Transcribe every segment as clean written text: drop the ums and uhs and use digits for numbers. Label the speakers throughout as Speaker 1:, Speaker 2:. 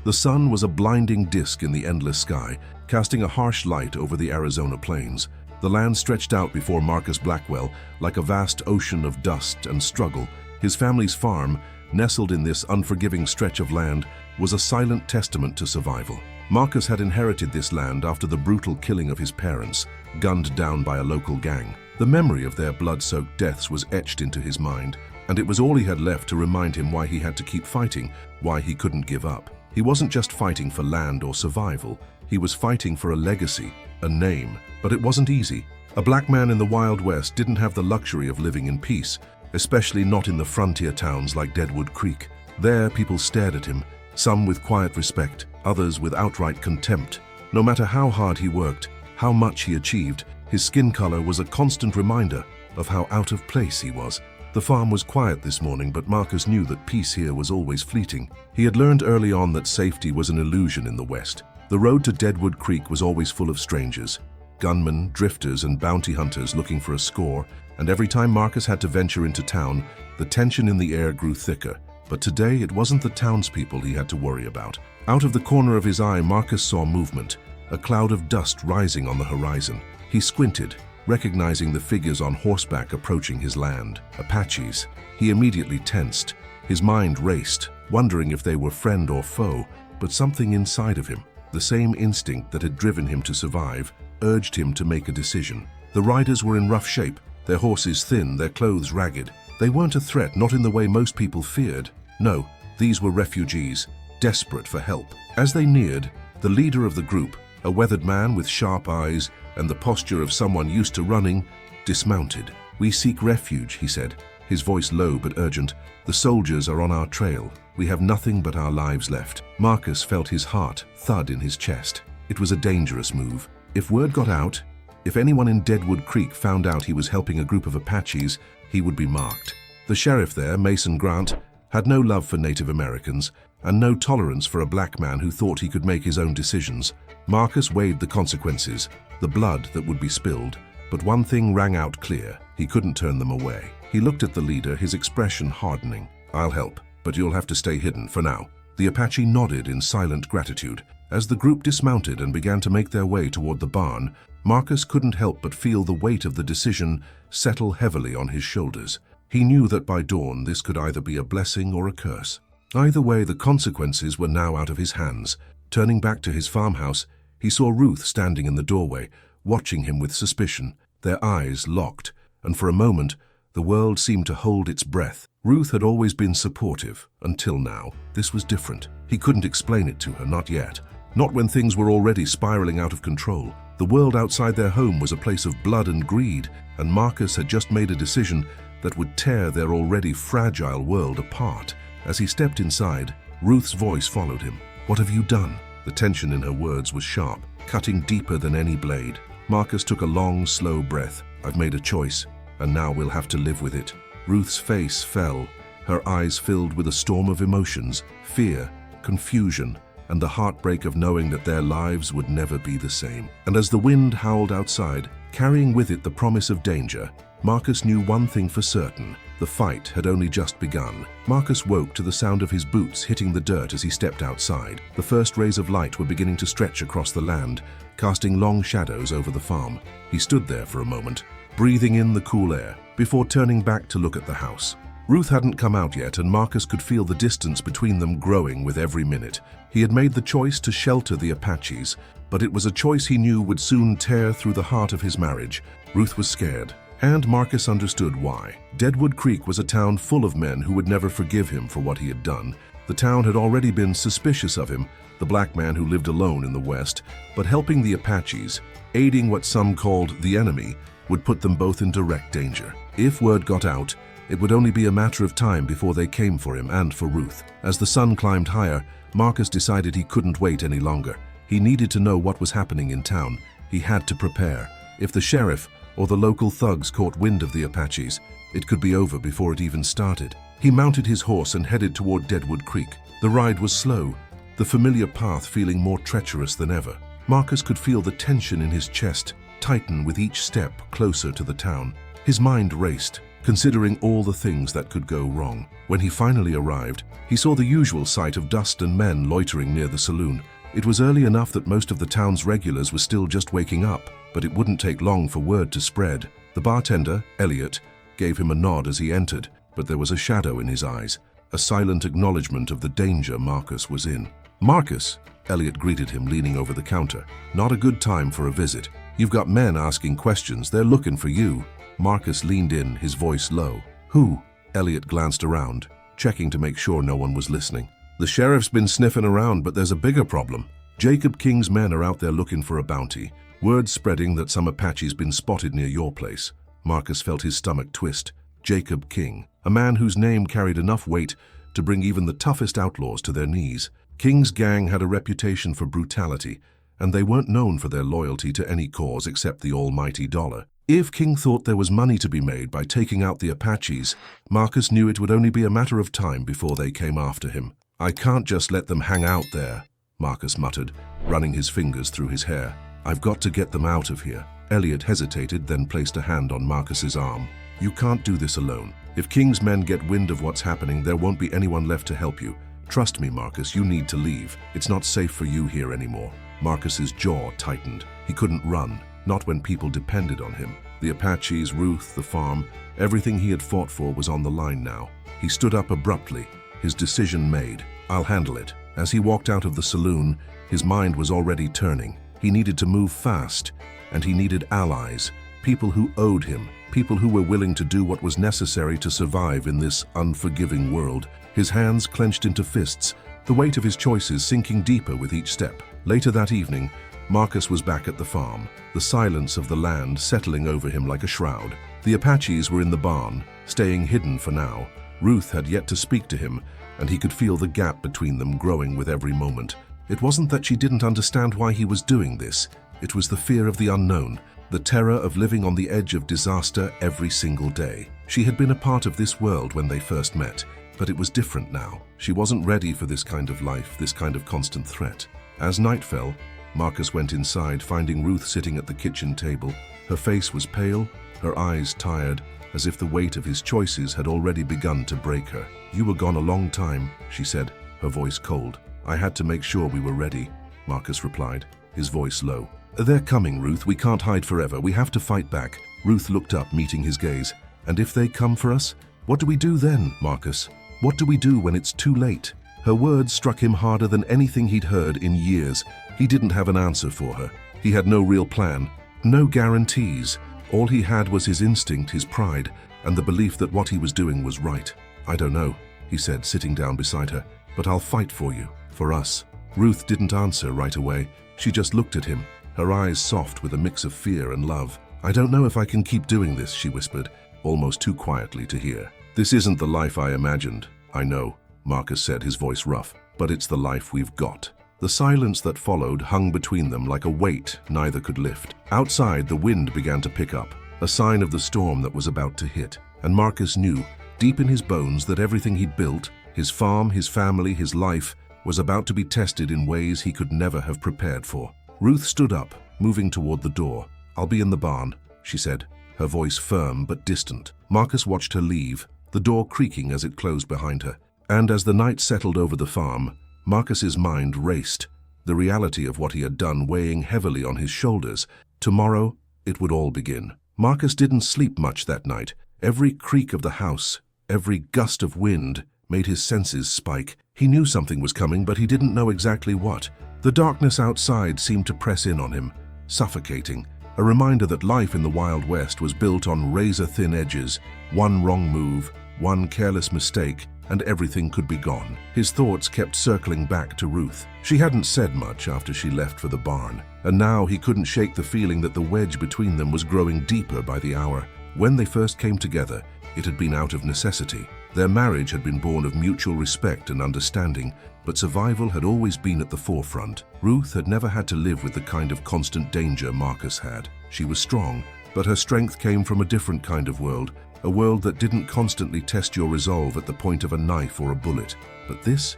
Speaker 1: The sun was a blinding disk in the endless sky, casting a harsh light over the Arizona plains. The land stretched out before Marcus Blackwell like a vast ocean of dust and struggle. His family's farm, nestled in this unforgiving stretch of land, was a silent testament to survival. Marcus had inherited this land after the brutal killing of his parents, gunned down by a local gang. The memory of their blood-soaked deaths was etched into his mind, and it was all he had left to remind him why he had to keep fighting, why he couldn't give up. He wasn't just fighting for land or survival, he was fighting for a legacy, a name. But it wasn't easy. A black man in the Wild West didn't have the luxury of living in peace, especially not in the frontier towns like Deadwood Creek. There, people stared at him, some with quiet respect, others with outright contempt. No matter how hard he worked, how much he achieved, his skin color was a constant reminder of how out of place he was. The farm was quiet this morning, but Marcus knew that peace here was always fleeting. He had learned early on that safety was an illusion in the West. The road to Deadwood Creek was always full of strangers, gunmen, drifters, and bounty hunters looking for a score, and every time Marcus had to venture into town, the tension in the air grew thicker. But today, it wasn't the townspeople he had to worry about. Out of the corner of his eye, Marcus saw movement, a cloud of dust rising on the horizon. He squinted, recognizing the figures on horseback approaching his land. Apaches. He immediately tensed. His mind raced, wondering if they were friend or foe, but something inside of him, the same instinct that had driven him to survive, urged him to make a decision. The riders were in rough shape, their horses thin, their clothes ragged. They weren't a threat, not in the way most people feared. No, these were refugees, desperate for help. As they neared, the leader of the group, a weathered man with sharp eyes and the posture of someone used to running, dismounted. "We seek refuge," he said, his voice low but urgent. "The soldiers are on our trail. We have nothing but our lives left." Marcus felt his heart thud in his chest. It was a dangerous move. If word got out, if anyone in Deadwood Creek found out he was helping a group of Apaches, he would be marked. The sheriff there, Mason Grant, had no love for Native Americans and no tolerance for a black man who thought he could make his own decisions. Marcus weighed the consequences, the blood that would be spilled, but one thing rang out clear: he couldn't turn them away. He looked at the leader, his expression hardening. "I'll help, but you'll have to stay hidden for now." The Apache nodded in silent gratitude. As the group dismounted and began to make their way toward the barn, Marcus couldn't help but feel the weight of the decision settle heavily on his shoulders. He knew that by dawn this could either be a blessing or a curse. Either way, the consequences were now out of his hands. Turning back to his farmhouse, he saw Ruth standing in the doorway, watching him with suspicion, their eyes locked, and for a moment, the world seemed to hold its breath. Ruth had always been supportive, until now. This was different. He couldn't explain it to her, not yet. Not when things were already spiraling out of control. The world outside their home was a place of blood and greed, and Marcus had just made a decision that would tear their already fragile world apart. As he stepped inside, Ruth's voice followed him. "What have you done?" The tension in her words was sharp, cutting deeper than any blade. Marcus took a long, slow breath. "I've made a choice, and now we'll have to live with it." Ruth's face fell, her eyes filled with a storm of emotions, fear, confusion, and the heartbreak of knowing that their lives would never be the same. And as the wind howled outside, carrying with it the promise of danger, Marcus knew one thing for certain: the fight had only just begun. Marcus woke to the sound of his boots hitting the dirt as he stepped outside. The first rays of light were beginning to stretch across the land, casting long shadows over the farm. He stood there for a moment, breathing in the cool air, before turning back to look at the house. Ruth hadn't come out yet, and Marcus could feel the distance between them growing with every minute. He had made the choice to shelter the Apaches, but it was a choice he knew would soon tear through the heart of his marriage. Ruth was scared, and Marcus understood why. Deadwood Creek was a town full of men who would never forgive him for what he had done. The town had already been suspicious of him, the black man who lived alone in the West, but helping the Apaches, aiding what some called the enemy, would put them both in direct danger. If word got out, it would only be a matter of time before they came for him and for Ruth. As the sun climbed higher, Marcus decided he couldn't wait any longer. He needed to know what was happening in town. He had to prepare. If the sheriff or the local thugs caught wind of the Apaches, it could be over before it even started. He mounted his horse and headed toward Deadwood Creek. The ride was slow, the familiar path feeling more treacherous than ever. Marcus could feel the tension in his chest tighten with each step closer to the town. His mind raced. considering all the things that could go wrong. When he finally arrived, he saw the usual sight of dust and men loitering near the saloon. It was early enough that most of the town's regulars were still just waking up, but it wouldn't take long for word to spread. The bartender, Elliot, gave him a nod as he entered, but there was a shadow in his eyes, a silent acknowledgement of the danger Marcus was in. "Marcus," Elliot greeted him, leaning over the counter. "Not a good time for a visit. You've got men asking questions. They're looking for you." Marcus leaned in, his voice low. "Who?" Elliot glanced around, checking to make sure no one was listening. "The sheriff's been sniffing around, but there's a bigger problem. Jacob King's men are out there looking for a bounty. Word spreading that some Apache's been spotted near your place." Marcus felt his stomach twist. Jacob King, a man whose name carried enough weight to bring even the toughest outlaws to their knees. King's gang had a reputation for brutality, and they weren't known for their loyalty to any cause except the almighty dollar. If King thought there was money to be made by taking out the Apaches, Marcus knew it would only be a matter of time before they came after him. "I can't just let them hang out there," Marcus muttered, running his fingers through his hair. "I've got to get them out of here." Elliot hesitated, then placed a hand on Marcus's arm. "You can't do this alone. If King's men get wind of what's happening, there won't be anyone left to help you. Trust me, Marcus, you need to leave. It's not safe for you here anymore." Marcus's jaw tightened. He couldn't run, not when people depended on him. The Apaches, Ruth, the farm, everything he had fought for was on the line now. He stood up abruptly, his decision made. "I'll handle it." As he walked out of the saloon, his mind was already turning. He needed to move fast, and he needed allies, people who owed him, people who were willing to do what was necessary to survive in this unforgiving world. His hands clenched into fists, the weight of his choices sinking deeper with each step. Later that evening, Marcus was back at the farm, the silence of the land settling over him like a shroud. The Apaches were in the barn, staying hidden for now. Ruth had yet to speak to him, and he could feel the gap between them growing with every moment. It wasn't that she didn't understand why he was doing this. It was the fear of the unknown, the terror of living on the edge of disaster every single day. She had been a part of this world when they first met, but it was different now. She wasn't ready for this kind of life, this kind of constant threat. As night fell, Marcus went inside, finding Ruth sitting at the kitchen table. Her face was pale, her eyes tired, as if the weight of his choices had already begun to break her. "You were gone a long time," she said, her voice cold. "I had to make sure we were ready," Marcus replied, his voice low. "They're coming, Ruth. We can't hide forever. We have to fight back." Ruth looked up, meeting his gaze. "And if they come for us? What do we do then, Marcus? What do we do when it's too late?" Her words struck him harder than anything he'd heard in years. He didn't have an answer for her. He had no real plan, no guarantees. All he had was his instinct, his pride, and the belief that what he was doing was right. "I don't know," he said, sitting down beside her, "but I'll fight for you, for us." Ruth didn't answer right away. She just looked at him, her eyes soft with a mix of fear and love. "I don't know if I can keep doing this," she whispered, almost too quietly to hear. "This isn't the life I imagined." "I know," Marcus said, his voice rough, "but it's the life we've got." The silence that followed hung between them like a weight neither could lift. Outside, the wind began to pick up, a sign of the storm that was about to hit. And Marcus knew, deep in his bones, that everything he'd built, his farm, his family, his life, was about to be tested in ways he could never have prepared for. Ruth stood up, moving toward the door. "I'll be in the barn," she said, her voice firm but distant. Marcus watched her leave, the door creaking as it closed behind her. And as the night settled over the farm, Marcus's mind raced, the reality of what he had done weighing heavily on his shoulders. Tomorrow, it would all begin. Marcus didn't sleep much that night. Every creak of the house, every gust of wind, made his senses spike. He knew something was coming, but he didn't know exactly what. The darkness outside seemed to press in on him, suffocating, a reminder that life in the Wild West was built on razor-thin edges. One wrong move, one careless mistake, and everything could be gone. His thoughts kept circling back to Ruth. She hadn't said much after she left for the barn, and now he couldn't shake the feeling that the wedge between them was growing deeper by the hour. When they first came together, it had been out of necessity. Their marriage had been born of mutual respect and understanding, but survival had always been at the forefront. Ruth had never had to live with the kind of constant danger Marcus had. She was strong, but her strength came from a different kind of world, a world that didn't constantly test your resolve at the point of a knife or a bullet. But this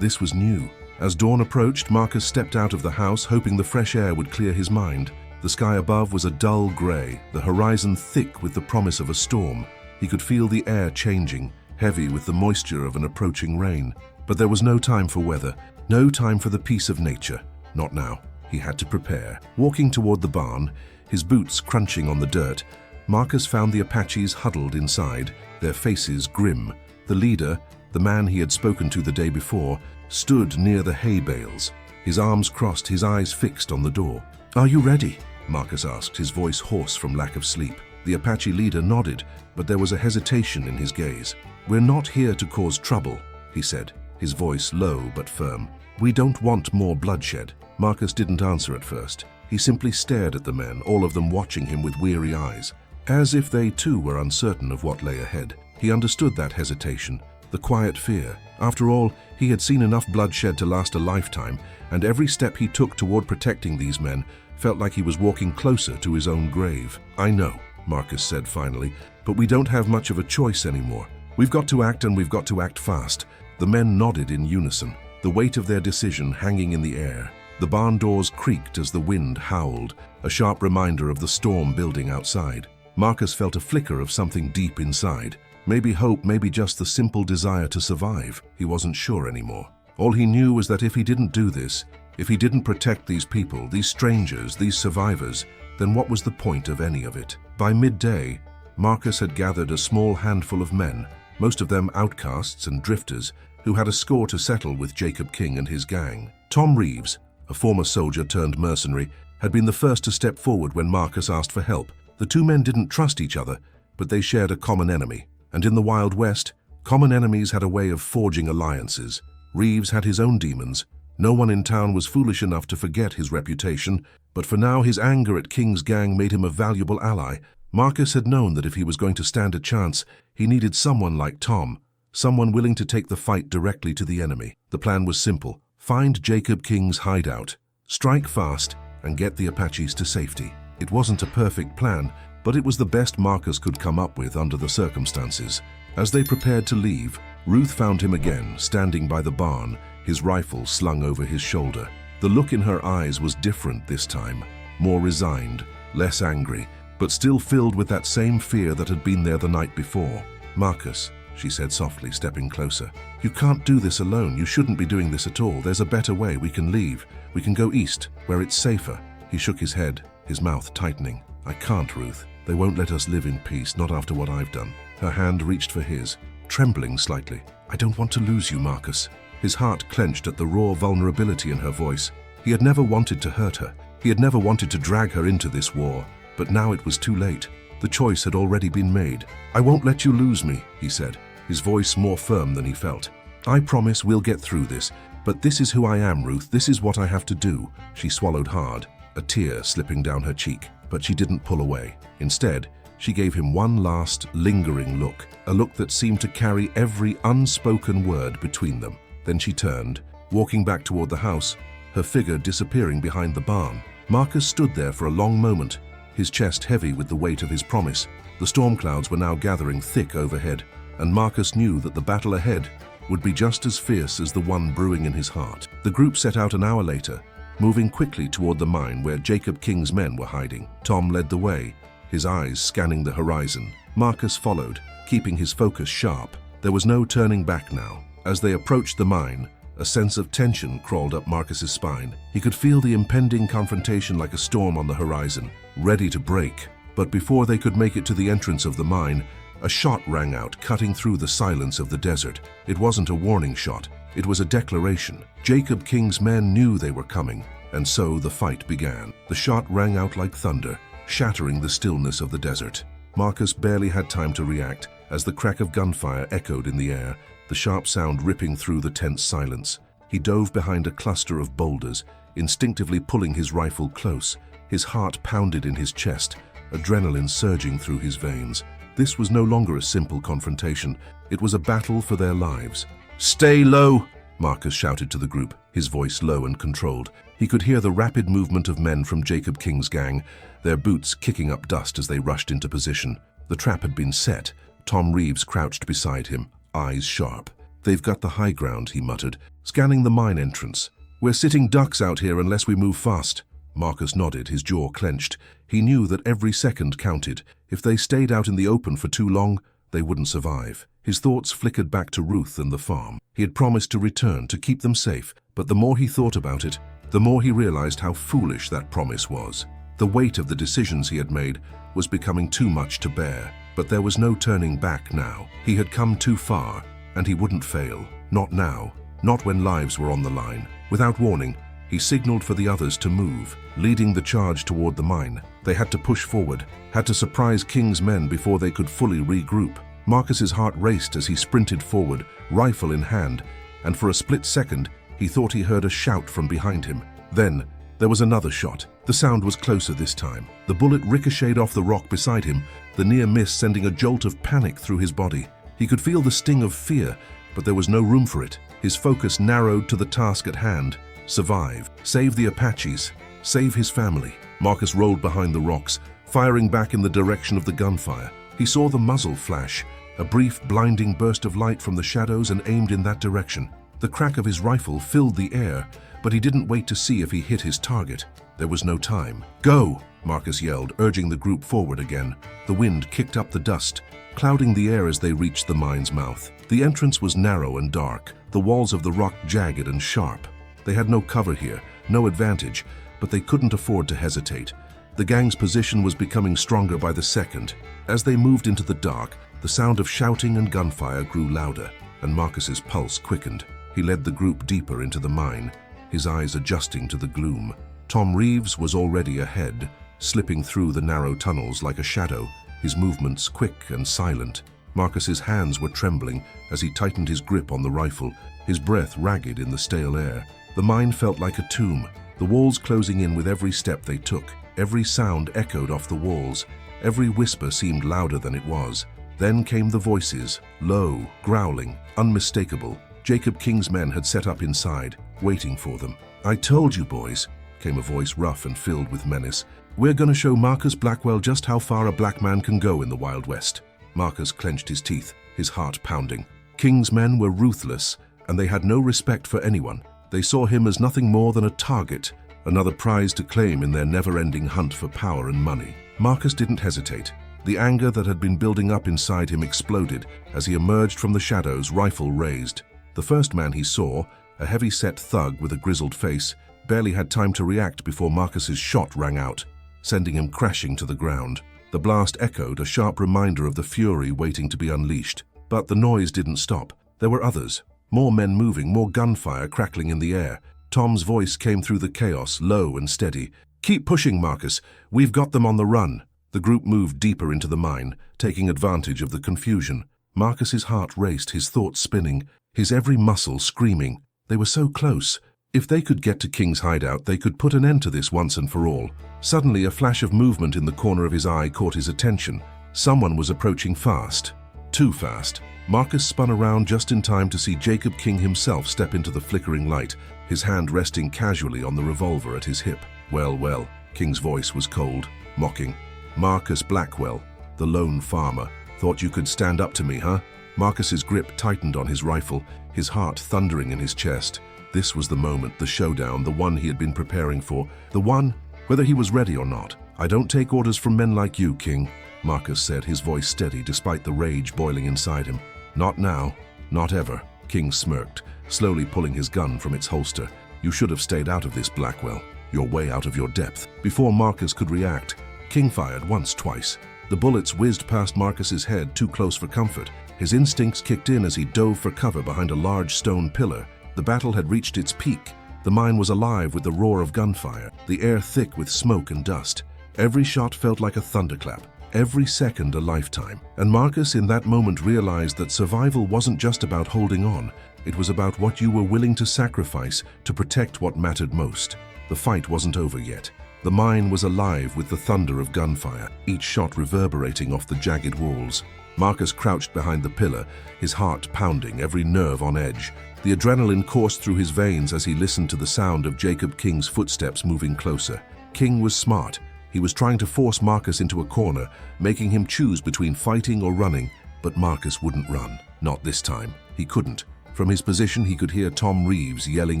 Speaker 1: was new. As dawn approached, Marcus stepped out of the house, hoping the fresh air would clear his mind. The sky above was a dull gray, the horizon thick with the promise of a storm. He could feel the air changing, heavy with the moisture of an approaching rain. But there was no time for weather, no time for the peace of nature. Not now. He had to prepare. Walking toward the barn, his boots crunching on the dirt, Marcus found the Apaches huddled inside, their faces grim. The leader, the man he had spoken to the day before, stood near the hay bales, his arms crossed, his eyes fixed on the door. "Are you ready?" Marcus asked, his voice hoarse from lack of sleep. The Apache leader nodded, but there was a hesitation in his gaze. "We're not here to cause trouble," he said, his voice low but firm. "We don't want more bloodshed." Marcus didn't answer at first. He simply stared at the men, all of them watching him with weary eyes, as if they too were uncertain of what lay ahead. He understood that hesitation, the quiet fear. After all, he had seen enough bloodshed to last a lifetime, and every step he took toward protecting these men felt like he was walking closer to his own grave. "I know," Marcus said finally, "but we don't have much of a choice anymore. We've got to act, and we've got to act fast." The men nodded in unison, the weight of their decision hanging in the air. The barn doors creaked as the wind howled, a sharp reminder of the storm building outside. Marcus felt a flicker of something deep inside. Maybe hope, maybe just the simple desire to survive. He wasn't sure anymore. All he knew was that if he didn't do this, if he didn't protect these people, these strangers, these survivors, then what was the point of any of it? By midday, Marcus had gathered a small handful of men, most of them outcasts and drifters, who had a score to settle with Jacob King and his gang. Tom Reeves, a former soldier turned mercenary, had been the first to step forward when Marcus asked for help. The two men didn't trust each other, but they shared a common enemy. And in the Wild West, common enemies had a way of forging alliances. Reeves had his own demons. No one in town was foolish enough to forget his reputation, but for now his anger at King's gang made him a valuable ally. Marcus had known that if he was going to stand a chance, he needed someone like Tom, someone willing to take the fight directly to the enemy. The plan was simple: find Jacob King's hideout, strike fast, and get the Apaches to safety. It wasn't a perfect plan, but it was the best Marcus could come up with under the circumstances. As they prepared to leave, Ruth found him again, standing by the barn, his rifle slung over his shoulder. The look in her eyes was different this time, more resigned, less angry, but still filled with that same fear that had been there the night before. "Marcus," she said softly, stepping closer, "you can't do this alone. You shouldn't be doing this at all. There's a better way. We can leave. We can go east, where it's safer." He shook his head, his mouth tightening. "I can't, Ruth. They won't let us live in peace, not after what I've done." Her hand reached for his, trembling slightly. "I don't want to lose you, Marcus." His heart clenched at the raw vulnerability in her voice. He had never wanted to hurt her. He had never wanted to drag her into this war, but now it was too late. The choice had already been made. "I won't let you lose me," he said, his voice more firm than he felt. "I promise we'll get through this, but this is who I am, Ruth. This is what I have to do." She swallowed hard, a tear slipping down her cheek, but she didn't pull away. Instead, she gave him one last, lingering look, a look that seemed to carry every unspoken word between them. Then she turned, walking back toward the house, her figure disappearing behind the barn. Marcus stood there for a long moment, his chest heavy with the weight of his promise. The storm clouds were now gathering thick overhead, and Marcus knew that the battle ahead would be just as fierce as the one brewing in his heart. The group set out an hour later, moving quickly toward the mine where Jacob King's men were hiding. Tom led the way, his eyes scanning the horizon. Marcus followed, keeping his focus sharp. There was no turning back now. As they approached the mine, a sense of tension crawled up Marcus's spine. He could feel the impending confrontation like a storm on the horizon, ready to break. But before they could make it to the entrance of the mine, a shot rang out, cutting through the silence of the desert. It wasn't a warning shot. It was a declaration. Jacob King's men knew they were coming, and so the fight began. The shot rang out like thunder, shattering the stillness of the desert. Marcus barely had time to react as the crack of gunfire echoed in the air, the sharp sound ripping through the tense silence. He dove behind a cluster of boulders, instinctively pulling his rifle close. His heart pounded in his chest, adrenaline surging through his veins. This was no longer a simple confrontation. It was a battle for their lives. "Stay low!" Marcus shouted to the group, his voice low and controlled. He could hear the rapid movement of men from Jacob King's gang, their boots kicking up dust as they rushed into position. The trap had been set. Tom Reeves crouched beside him, eyes sharp. "They've got the high ground," he muttered, scanning the mine entrance. "We're sitting ducks out here unless we move fast." Marcus nodded, his jaw clenched. He knew that every second counted. If they stayed out in the open for too long, They wouldn't survive. His thoughts flickered back to Ruth and the farm. He had promised to return to keep them safe, but the more he thought about it, the more he realized how foolish that promise was. The weight of the decisions he had made was becoming too much to bear, but there was no turning back now. He had come too far, and he wouldn't fail. Not now, not when lives were on the line. Without warning, he signaled for the others to move, leading the charge toward the mine. They had to push forward, had to surprise King's men before they could fully regroup. Marcus's heart raced as he sprinted forward, rifle in hand, and for a split second, he thought he heard a shout from behind him. Then, there was another shot. The sound was closer this time. The bullet ricocheted off the rock beside him, the near miss sending a jolt of panic through his body. He could feel the sting of fear, but there was no room for it. His focus narrowed to the task at hand: survive, save the Apaches, save his family. Marcus rolled behind the rocks, firing back in the direction of the gunfire. He saw the muzzle flash, a brief, blinding burst of light from the shadows, and aimed in that direction. The crack of his rifle filled the air, but he didn't wait to see if he hit his target. There was no time. "Go!" Marcus yelled, urging the group forward again. The wind kicked up the dust, clouding the air as they reached the mine's mouth. The entrance was narrow and dark, the walls of the rock jagged and sharp. They had no cover here, no advantage, but they couldn't afford to hesitate. The gang's position was becoming stronger by the second. As they moved into the dark, the sound of shouting and gunfire grew louder, and Marcus's pulse quickened. He led the group deeper into the mine, his eyes adjusting to the gloom. Tom Reeves was already ahead, slipping through the narrow tunnels like a shadow, his movements quick and silent. Marcus's hands were trembling as he tightened his grip on the rifle, his breath ragged in the stale air. The mine felt like a tomb, the walls closing in with every step they took. Every sound echoed off the walls, every whisper seemed louder than it was. Then came the voices, low, growling, unmistakable. Jacob King's men had set up inside, waiting for them. "I told you, boys," came a voice rough and filled with menace. "We're gonna show Marcus Blackwell just how far a black man can go in the Wild West." Marcus clenched his teeth, his heart pounding. King's men were ruthless, and they had no respect for anyone. They saw him as nothing more than a target, another prize to claim in their never-ending hunt for power and money. Marcus didn't hesitate. The anger that had been building up inside him exploded as he emerged from the shadows, rifle raised. The first man he saw, a heavy-set thug with a grizzled face, barely had time to react before Marcus's shot rang out, sending him crashing to the ground. The blast echoed, a sharp reminder of the fury waiting to be unleashed. But the noise didn't stop. There were others. More men moving, more gunfire crackling in the air. Tom's voice came through the chaos, low and steady. "Keep pushing, Marcus. We've got them on the run." The group moved deeper into the mine, taking advantage of the confusion. Marcus's heart raced, his thoughts spinning, his every muscle screaming. They were so close. If they could get to King's hideout, they could put an end to this once and for all. Suddenly, a flash of movement in the corner of his eye caught his attention. Someone was approaching fast. Too fast. Marcus spun around just in time to see Jacob King himself step into the flickering light, his hand resting casually on the revolver at his hip. "Well, well," King's voice was cold, mocking. "Marcus Blackwell, the lone farmer, thought you could stand up to me, huh?" Marcus's grip tightened on his rifle, his heart thundering in his chest. This was the moment, the showdown, the one he had been preparing for, the one, whether he was ready or not. "I don't take orders from men like you, King," Marcus said, his voice steady despite the rage boiling inside him. "Not now, not ever," King smirked, slowly pulling his gun from its holster. "You should have stayed out of this, Blackwell. You're way out of your depth." Before Marcus could react, King fired once, twice. The bullets whizzed past Marcus's head, too close for comfort. His instincts kicked in as he dove for cover behind a large stone pillar. The battle had reached its peak. The mine was alive with the roar of gunfire, the air thick with smoke and dust. Every shot felt like a thunderclap, every second a lifetime. And Marcus in that moment realized that survival wasn't just about holding on. It was about what you were willing to sacrifice to protect what mattered most. The fight wasn't over yet. The mine was alive with the thunder of gunfire, each shot reverberating off the jagged walls. Marcus crouched behind the pillar, his heart pounding, every nerve on edge. The adrenaline coursed through his veins as he listened to the sound of Jacob King's footsteps moving closer. King was smart. He was trying to force Marcus into a corner, making him choose between fighting or running. But Marcus wouldn't run. Not this time. He couldn't. From his position, he could hear Tom Reeves yelling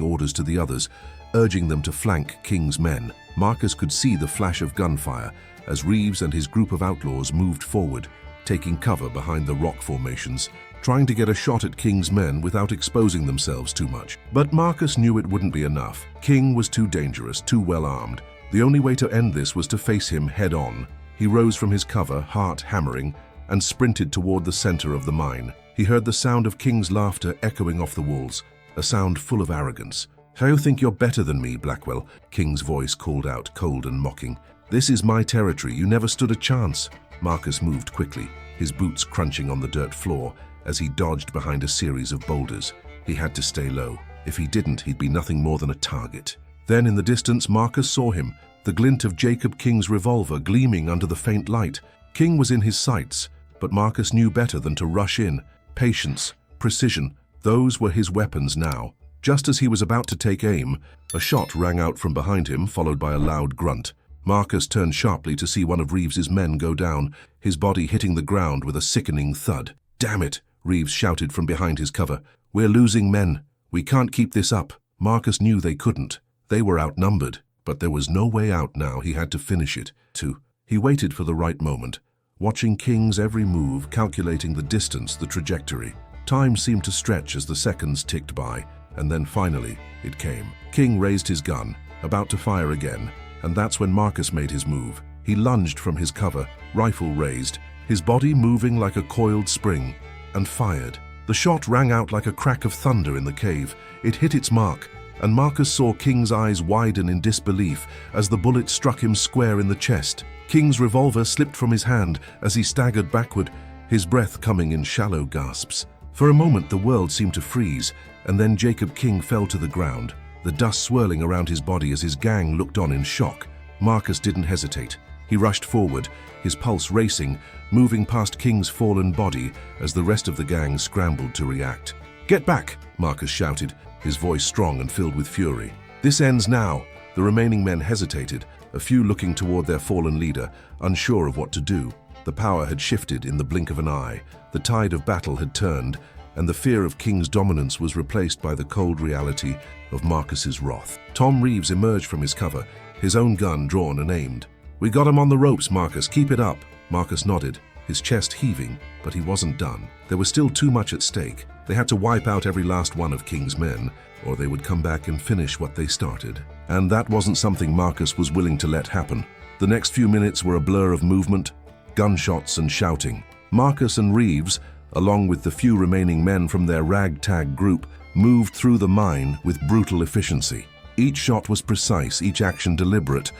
Speaker 1: orders to the others, urging them to flank King's men. Marcus could see the flash of gunfire as Reeves and his group of outlaws moved forward. taking cover behind the rock formations, trying to get a shot at King's men without exposing themselves too much. But Marcus knew it wouldn't be enough. King was too dangerous, too well armed. The only way to end this was to face him head-on. He rose from his cover, heart hammering, and sprinted toward the center of the mine. He heard the sound of King's laughter echoing off the walls, a sound full of arrogance. "How you think you're better than me, Blackwell?" King's voice called out, cold and mocking. "This is my territory. You never stood a chance." Marcus moved quickly, his boots crunching on the dirt floor as he dodged behind a series of boulders. He had to stay low. If he didn't, he'd be nothing more than a target. Then in the distance, Marcus saw him, the glint of Jacob King's revolver gleaming under the faint light. King was in his sights, but Marcus knew better than to rush in. Patience, precision, those were his weapons now. Just as he was about to take aim, a shot rang out from behind him, followed by a loud grunt. Marcus turned sharply to see one of Reeves's men go down, his body hitting the ground with a sickening thud. "Damn it!" Reeves shouted from behind his cover. "We're losing men. We can't keep this up." Marcus knew they couldn't. They were outnumbered, but there was no way out now. He had to finish it, too. He waited for the right moment, watching King's every move, calculating the distance, the trajectory. Time seemed to stretch as the seconds ticked by, and then finally, it came. King raised his gun, about to fire again, and that's when Marcus made his move. He lunged from his cover, rifle raised, his body moving like a coiled spring, and fired. The shot rang out like a crack of thunder in the cave. It hit its mark, and Marcus saw King's eyes widen in disbelief as the bullet struck him square in the chest. King's revolver slipped from his hand as he staggered backward, his breath coming in shallow gasps. For a moment the world seemed to freeze, and then Jacob King fell to the ground, the dust swirling around his body as his gang looked on in shock. Marcus didn't hesitate. He rushed forward, his pulse racing, moving past King's fallen body as the rest of the gang scrambled to react. "Get back!" Marcus shouted, his voice strong and filled with fury. "This ends now." The remaining men hesitated, a few looking toward their fallen leader, unsure of what to do. The power had shifted in the blink of an eye, the tide of battle had turned, and the fear of King's dominance was replaced by the cold reality of Marcus's wrath. Tom Reeves emerged from his cover, his own gun drawn and aimed. "We got him on the ropes, Marcus. Keep it up." Marcus nodded, his chest heaving, but he wasn't done. There was still too much at stake. They had to wipe out every last one of King's men, or they would come back and finish what they started. And that wasn't something Marcus was willing to let happen. The next few minutes were a blur of movement, gunshots and shouting. Marcus and Reeves, along with the few remaining men from their ragtag group, moved through the mine with brutal efficiency. Each shot was precise, each action deliberate,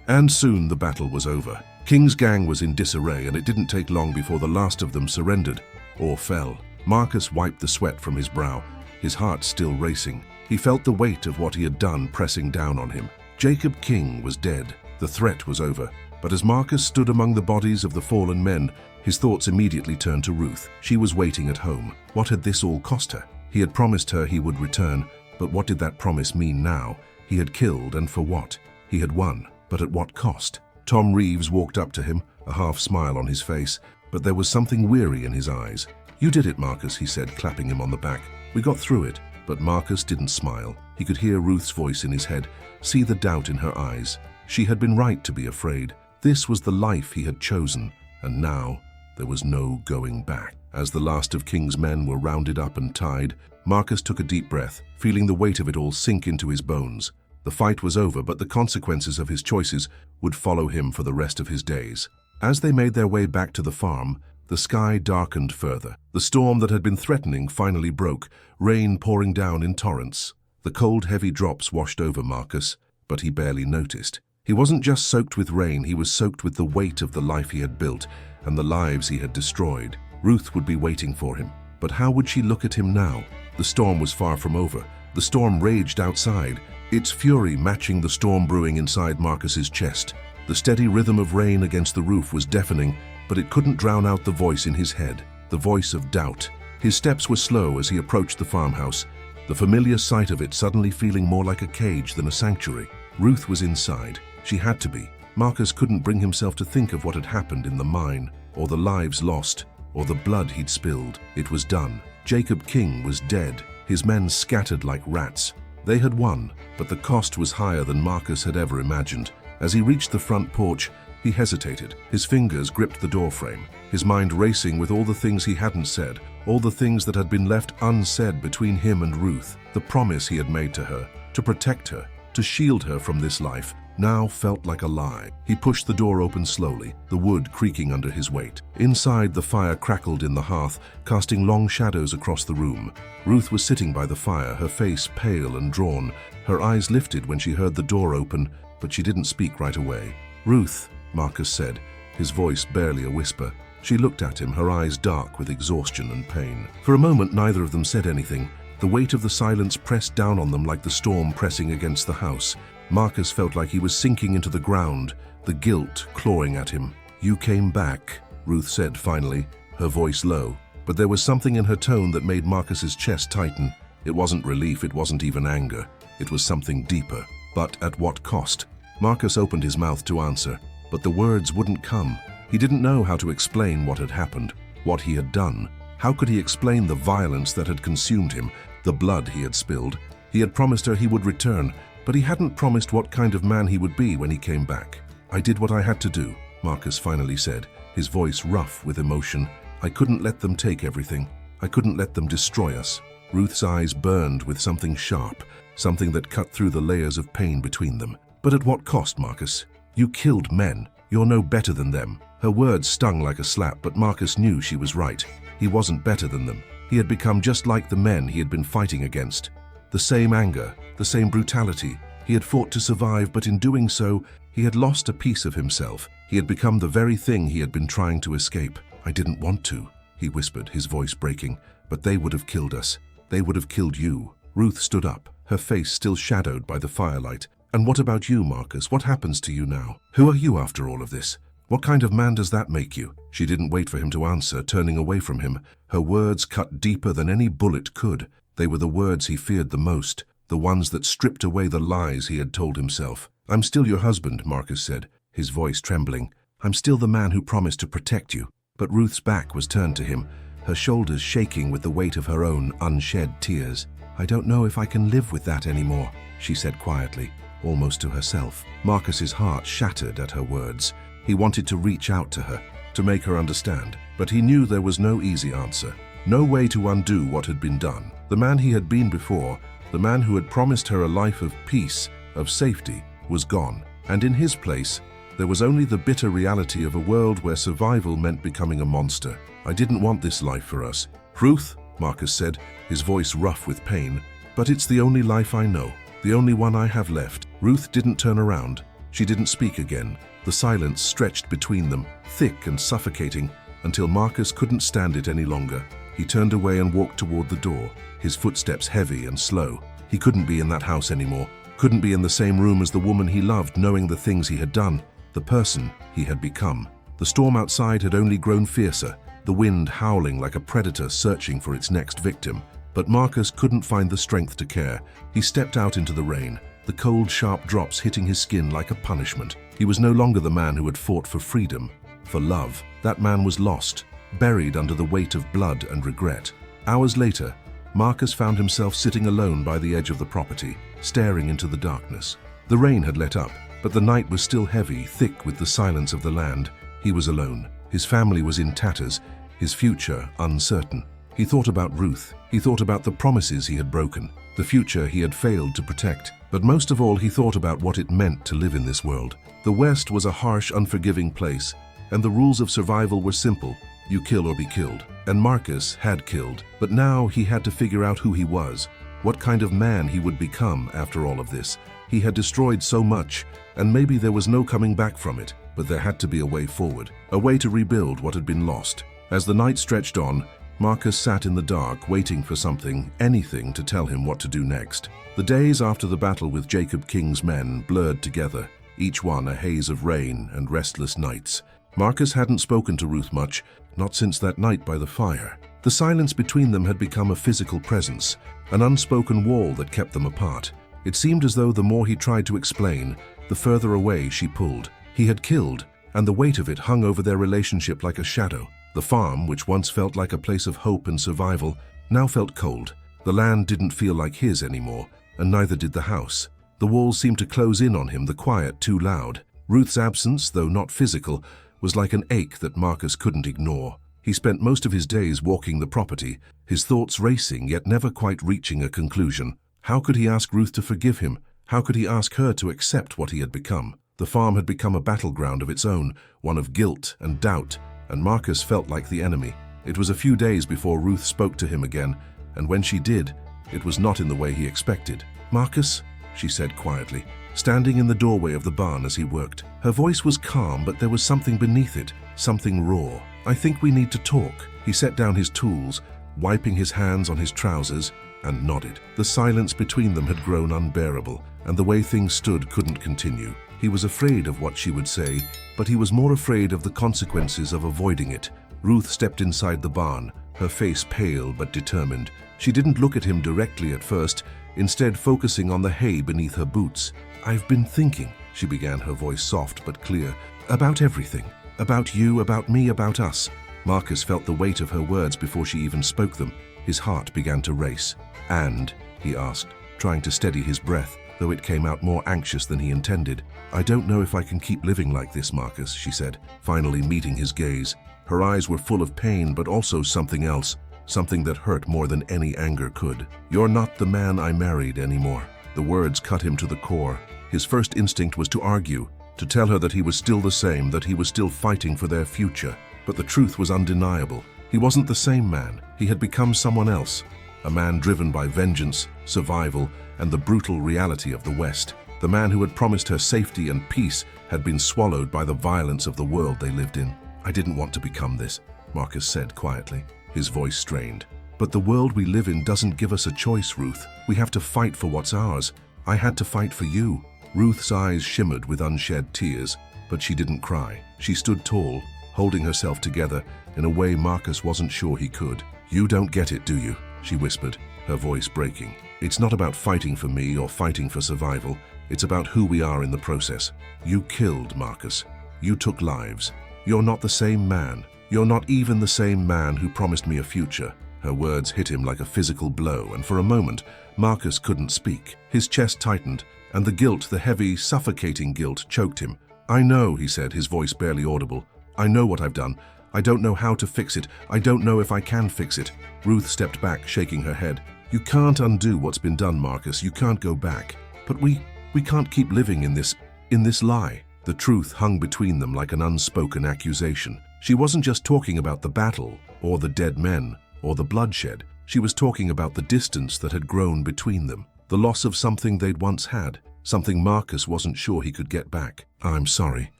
Speaker 1: and soon the battle was over. King's gang was in disarray, and it didn't take long before the last of them surrendered, or fell. Marcus wiped the sweat from his brow, his heart still racing. He felt the weight of what he had done pressing down on him. Jacob King was dead. The threat was over. But as Marcus stood among the bodies of the fallen men, his thoughts immediately turned to Ruth. She was waiting at home. What had this all cost her? He had promised her he would return, but what did that promise mean now? He had killed, and for what? He had won, but at what cost? Tom Reeves walked up to him, a half smile on his face, but there was something weary in his eyes. "You did it, Marcus," he said, clapping him on the back. "We got through it." But Marcus didn't smile. He could hear Ruth's voice in his head, see the doubt in her eyes. She had been right to be afraid. This was the life he had chosen, and now there was no going back. As the last of King's men were rounded up and tied, Marcus took a deep breath, feeling the weight of it all sink into his bones. The fight was over, but the consequences of his choices would follow him for the rest of his days. As they made their way back to the farm, the sky darkened further. The storm that had been threatening finally broke, rain pouring down in torrents. The cold, heavy drops washed over Marcus, but he barely noticed. He wasn't just soaked with rain, he was soaked with the weight of the life he had built and the lives he had destroyed. Ruth would be waiting for him, but how would she look at him now? The storm was far from over. The storm raged outside, its fury matching the storm brewing inside Marcus's chest. The steady rhythm of rain against the roof was deafening, but it couldn't drown out the voice in his head, the voice of doubt. His steps were slow as he approached the farmhouse, the familiar sight of it suddenly feeling more like a cage than a sanctuary. Ruth was inside. She had to be. Marcus couldn't bring himself to think of what had happened in the mine, or the lives lost, or the blood he'd spilled. It was done. Jacob King was dead, his men scattered like rats. They had won, but the cost was higher than Marcus had ever imagined. As he reached the front porch, He hesitated. His fingers gripped the doorframe, his mind racing with all the things he hadn't said, all the things that had been left unsaid between him and Ruth. The promise he had made to her, to protect her, to shield her from this life, now felt like a lie. He pushed the door open slowly, the wood creaking under his weight. Inside, the fire crackled in the hearth, casting long shadows across the room. Ruth was sitting by the fire, her face pale and drawn. Her eyes lifted when she heard the door open, but she didn't speak right away. "Ruth," Marcus said, his voice barely a whisper. She looked at him, her eyes dark with exhaustion and pain. For a moment, neither of them said anything. The weight of the silence pressed down on them like the storm pressing against the house. Marcus felt like he was sinking into the ground, the guilt clawing at him. "You came back," Ruth said finally, her voice low. But there was something in her tone that made Marcus's chest tighten. It wasn't relief, it wasn't even anger. It was something deeper. But at what cost? Marcus opened his mouth to answer, but the words wouldn't come. He didn't know how to explain what had happened, what he had done. How could he explain the violence that had consumed him, the blood he had spilled? He had promised her he would return, but he hadn't promised what kind of man he would be when he came back. "I did what I had to do," Marcus finally said, his voice rough with emotion. "I couldn't let them take everything. I couldn't let them destroy us." Ruth's eyes burned with something sharp, something that cut through the layers of pain between them. "But at what cost, Marcus? You killed men. You're no better than them." Her words stung like a slap, but Marcus knew she was right. He wasn't better than them. He had become just like the men he had been fighting against. The same anger, the same brutality. He had fought to survive, but in doing so, he had lost a piece of himself. He had become the very thing he had been trying to escape. "I didn't want to," he whispered, his voice breaking. "But they would have killed us. They would have killed you." Ruth stood up, her face still shadowed by the firelight. "And what about you, Marcus? What happens to you now? Who are you after all of this? What kind of man does that make you?" She didn't wait for him to answer, turning away from him. Her words cut deeper than any bullet could. They were the words he feared the most, the ones that stripped away the lies he had told himself. "I'm still your husband," Marcus said, his voice trembling. "I'm still the man who promised to protect you." But Ruth's back was turned to him, her shoulders shaking with the weight of her own unshed tears. "I don't know if I can live with that anymore," she said quietly, almost to herself. Marcus's heart shattered at her words. He wanted to reach out to her, to make her understand, but he knew there was no easy answer, no way to undo what had been done. The man he had been before, the man who had promised her a life of peace, of safety, was gone, and in his place, there was only the bitter reality of a world where survival meant becoming a monster. "I didn't want this life for us." "Ruth," Marcus said, his voice rough with pain, "but it's the only life I know, the only one I have left." Ruth didn't turn around. She didn't speak again. The silence stretched between them, thick and suffocating, until Marcus couldn't stand it any longer. He turned away and walked toward the door, his footsteps heavy and slow. He couldn't be in that house anymore, couldn't be in the same room as the woman he loved, knowing the things he had done, the person he had become. The storm outside had only grown fiercer, the wind howling like a predator searching for its next victim. But Marcus couldn't find the strength to care. He stepped out into the rain, the cold, sharp drops hitting his skin like a punishment. He was no longer the man who had fought for freedom, for love. That man was lost, buried under the weight of blood and regret. Hours later, Marcus found himself sitting alone by the edge of the property, staring into the darkness. The rain had let up, but the night was still heavy, thick with the silence of the land. He was alone. His family was in tatters, his future uncertain. He thought about Ruth. He thought about the promises he had broken, the future he had failed to protect. But most of all, he thought about what it meant to live in this world. The West was a harsh, unforgiving place, and the rules of survival were simple. You kill or be killed. And Marcus had killed, but now he had to figure out who he was, what kind of man he would become after all of this. He had destroyed so much, and maybe there was no coming back from it, but there had to be a way forward, a way to rebuild what had been lost. As the night stretched on, Marcus sat in the dark, waiting for something, anything to tell him what to do next. The days after the battle with Jacob King's men blurred together, each one a haze of rain and restless nights. Marcus hadn't spoken to Ruth much, not since that night by the fire. The silence between them had become a physical presence, an unspoken wall that kept them apart. It seemed as though the more he tried to explain, the further away she pulled. He had killed, and the weight of it hung over their relationship like a shadow. The farm, which once felt like a place of hope and survival, now felt cold. The land didn't feel like his anymore, and neither did the house. The walls seemed to close in on him, the quiet too loud. Ruth's absence, though not physical, was like an ache that Marcus couldn't ignore. He spent most of his days walking the property, his thoughts racing yet never quite reaching a conclusion. How could he ask Ruth to forgive him? How could he ask her to accept what he had become? The farm had become a battleground of its own, one of guilt and doubt, and Marcus felt like the enemy. It was a few days before Ruth spoke to him again, and when she did, it was not in the way he expected. "Marcus," she said quietly, standing in the doorway of the barn as he worked. Her voice was calm, but there was something beneath it, something raw. "I think we need to talk." He set down his tools, wiping his hands on his trousers, and nodded. The silence between them had grown unbearable, and the way things stood couldn't continue. He was afraid of what she would say, but he was more afraid of the consequences of avoiding it. Ruth stepped inside the barn, her face pale but determined. She didn't look at him directly at first, instead focusing on the hay beneath her boots. "I've been thinking," she began, her voice soft but clear, "about everything. About you, about me, about us." Marcus felt the weight of her words before she even spoke them. His heart began to race. "And?" he asked, trying to steady his breath, though it came out more anxious than he intended. "I don't know if I can keep living like this, Marcus," she said, finally meeting his gaze. Her eyes were full of pain, but also something else, something that hurt more than any anger could. "You're not the man I married anymore." The words cut him to the core. His first instinct was to argue, to tell her that he was still the same, that he was still fighting for their future. But the truth was undeniable. He wasn't the same man. He had become someone else. A man driven by vengeance, survival, and the brutal reality of the West. The man who had promised her safety and peace had been swallowed by the violence of the world they lived in. "I didn't want to become this," Marcus said quietly, his voice strained. "But the world we live in doesn't give us a choice, Ruth. We have to fight for what's ours. I had to fight for you." Ruth's eyes shimmered with unshed tears, but she didn't cry. She stood tall, holding herself together in a way Marcus wasn't sure he could. "You don't get it, do you?" she whispered, her voice breaking. "It's not about fighting for me or fighting for survival. It's about who we are in the process. You killed, Marcus. You took lives. You're not the same man. You're not even the same man who promised me a future." Her words hit him like a physical blow, and for a moment, Marcus couldn't speak. His chest tightened, and the guilt, the heavy, suffocating guilt, choked him. "I know," he said, his voice barely audible. "I know what I've done. I don't know how to fix it. I don't know if I can fix it." Ruth stepped back, shaking her head. "You can't undo what's been done, Marcus. You can't go back. But we can't keep living in this lie." The truth hung between them like an unspoken accusation. She wasn't just talking about the battle, or the dead men, or the bloodshed. She was talking about the distance that had grown between them, the loss of something they'd once had, something Marcus wasn't sure he could get back. "I'm sorry,"